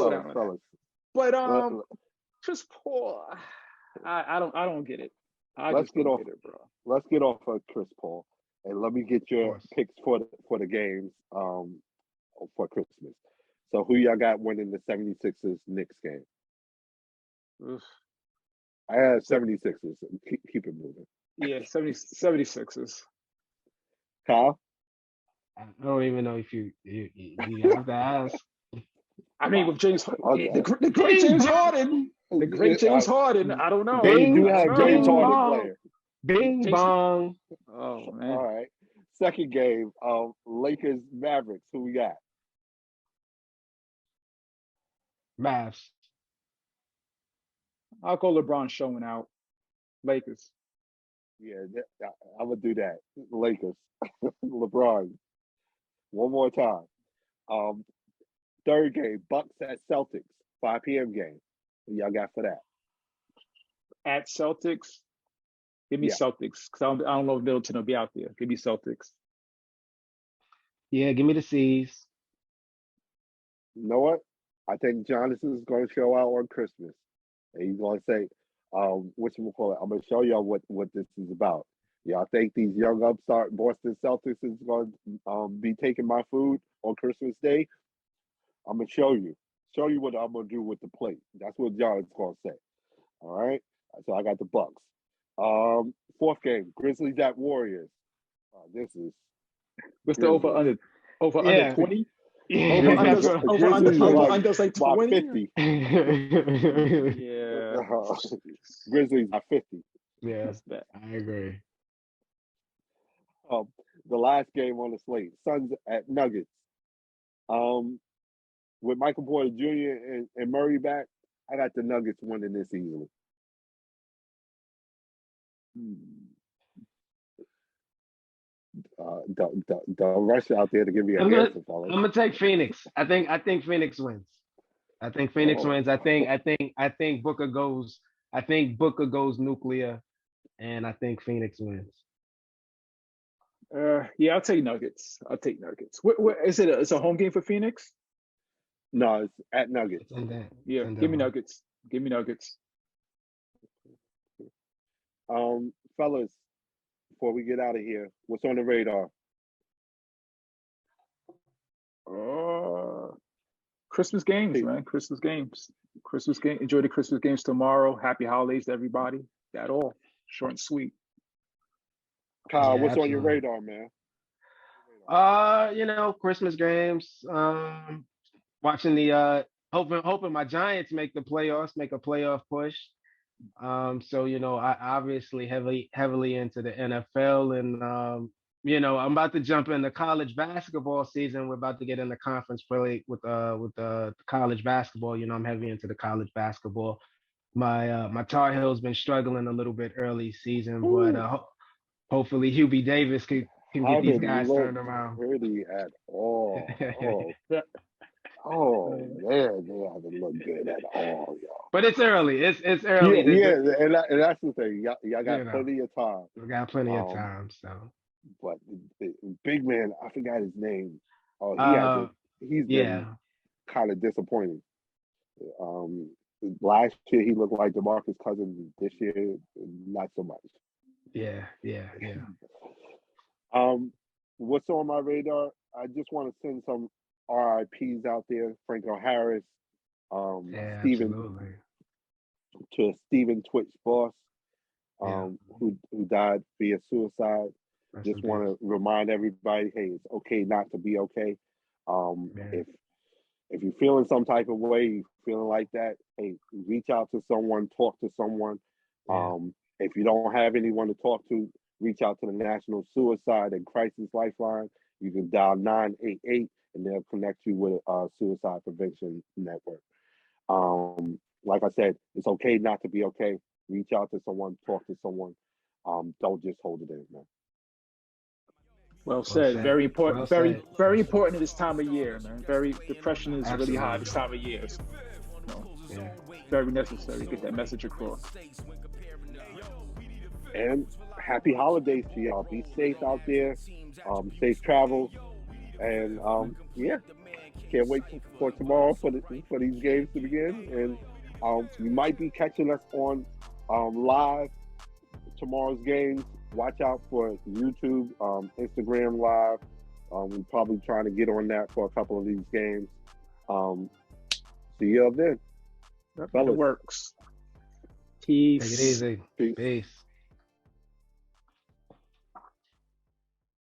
Speaker 2: down. But Chris Paul, I don't get it.
Speaker 1: Let's get off of Chris Paul, and let me get your picks for the games for Christmas. So who y'all got winning the 76ers Knicks game?
Speaker 2: Oof.
Speaker 1: I had 76ers. Keep it moving.
Speaker 2: Yeah, 76ers.
Speaker 1: Kyle?
Speaker 3: I don't even know if you have to ask.
Speaker 2: I mean, with James,
Speaker 1: Okay.
Speaker 2: the great James Harden, the great James Harden. I don't know.
Speaker 1: They do have James
Speaker 3: Bing
Speaker 1: Harden
Speaker 3: bong.
Speaker 1: player.
Speaker 3: Bing
Speaker 2: Jason-
Speaker 3: bong.
Speaker 2: Oh man.
Speaker 1: All right. Second game, Lakers Mavericks. Who we got?
Speaker 3: Mavs.
Speaker 2: I'll go LeBron showing out. Lakers.
Speaker 1: Yeah, I would do that. Lakers. LeBron. One more time. Third game, Bucks at Celtics. 5 p.m. game. What y'all got for that?
Speaker 2: At Celtics. Give me
Speaker 1: Yeah.
Speaker 2: Celtics because I don't know if Middleton will be out there. Give me Celtics.
Speaker 3: Yeah, give me the C's.
Speaker 1: You know what? I think Jonathan is going to show out on Christmas. And he's going to say, whatchamacallit, I'm going to show y'all what this is about. Y'all think these young upstart Boston Celtics is going to be taking my food on Christmas Day? I'm going to show you. Show you what I'm going to do with the plate. That's what Jonathan's going to say. All right? So I got the Bucks. Fourth game, Grizzlies at Warriors. This is...
Speaker 2: What's the over under? Over
Speaker 3: Yeah.
Speaker 2: under 20?
Speaker 3: Yeah.
Speaker 2: Over under like
Speaker 1: about
Speaker 2: 20?
Speaker 1: 50.
Speaker 2: Yeah.
Speaker 1: Grizzlies are 50.
Speaker 3: Yeah,
Speaker 2: That's bad.
Speaker 3: I agree.
Speaker 1: The last game on the slate, Suns at Nuggets. With Michael Porter Jr. and Murray back, I got the Nuggets winning this easily. Don't rush out there to give me an answer, fellas.
Speaker 3: I'm gonna take Phoenix. I think Phoenix wins. I think Phoenix wins. I think Booker goes. I think Booker goes nuclear, and I think Phoenix wins.
Speaker 2: Yeah, I'll take Nuggets. What is it? It's a home game for Phoenix?
Speaker 1: No, it's at Nuggets.
Speaker 2: Yeah, give me Nuggets. Give me Nuggets.
Speaker 1: Fellas, before we get out of here, what's on the radar?
Speaker 2: Christmas games, man. Christmas games. Enjoy the Christmas games tomorrow. Happy holidays to everybody. That all. Short and sweet.
Speaker 1: Kyle,
Speaker 3: Yeah,
Speaker 1: what's
Speaker 3: absolutely.
Speaker 1: on your radar, man?
Speaker 3: Christmas games. Watching the hoping my Giants make the playoffs, make a playoff push. So I obviously heavily into the NFL, and I'm about to jump into college basketball season. We're about to get into conference play with the college basketball. I'm heavy into the college basketball. My Tar Heels been struggling a little bit early season, but hopefully Hubie Davis can get these guys turned around.
Speaker 1: Pretty at all. Oh man, they haven't looked good at all, y'all.
Speaker 3: But it's early. It's early.
Speaker 1: And that's the thing. Y'all got plenty of time.
Speaker 3: We got plenty of time. So,
Speaker 1: but the big man, I forgot his name. Oh, he's been kind of disappointing. Last year he looked like DeMarcus Cousins. This year, not so much.
Speaker 3: Yeah.
Speaker 1: What's on my radar? I just want to send some RIPs out there. Franco Harris, Stephen Twitch boss, who died via suicide. Just want to remind everybody, hey, it's okay not to be okay. If you're feeling some type of way, you're feeling like that, hey, reach out to someone, talk to someone. If you don't have anyone to talk to, reach out to the National Suicide and Crisis Lifeline. You can dial 988 and they'll connect you with a suicide prevention network. Like I said, it's okay not to be okay. Reach out to someone, talk to someone. Don't just hold it in, man.
Speaker 2: Well said. Very important. Very important at this time of year, man. Depression is really high this time of year. So, very necessary to get that message across.
Speaker 1: And happy holidays to y'all. Be safe out there. Safe travels. And can't wait for tomorrow for these games to begin. And you might be catching us on live tomorrow's games. Watch out for YouTube, Instagram Live. We're probably trying to get on that for a couple of these games. See you up then.
Speaker 2: That works. Peace.
Speaker 3: Take it easy. Peace.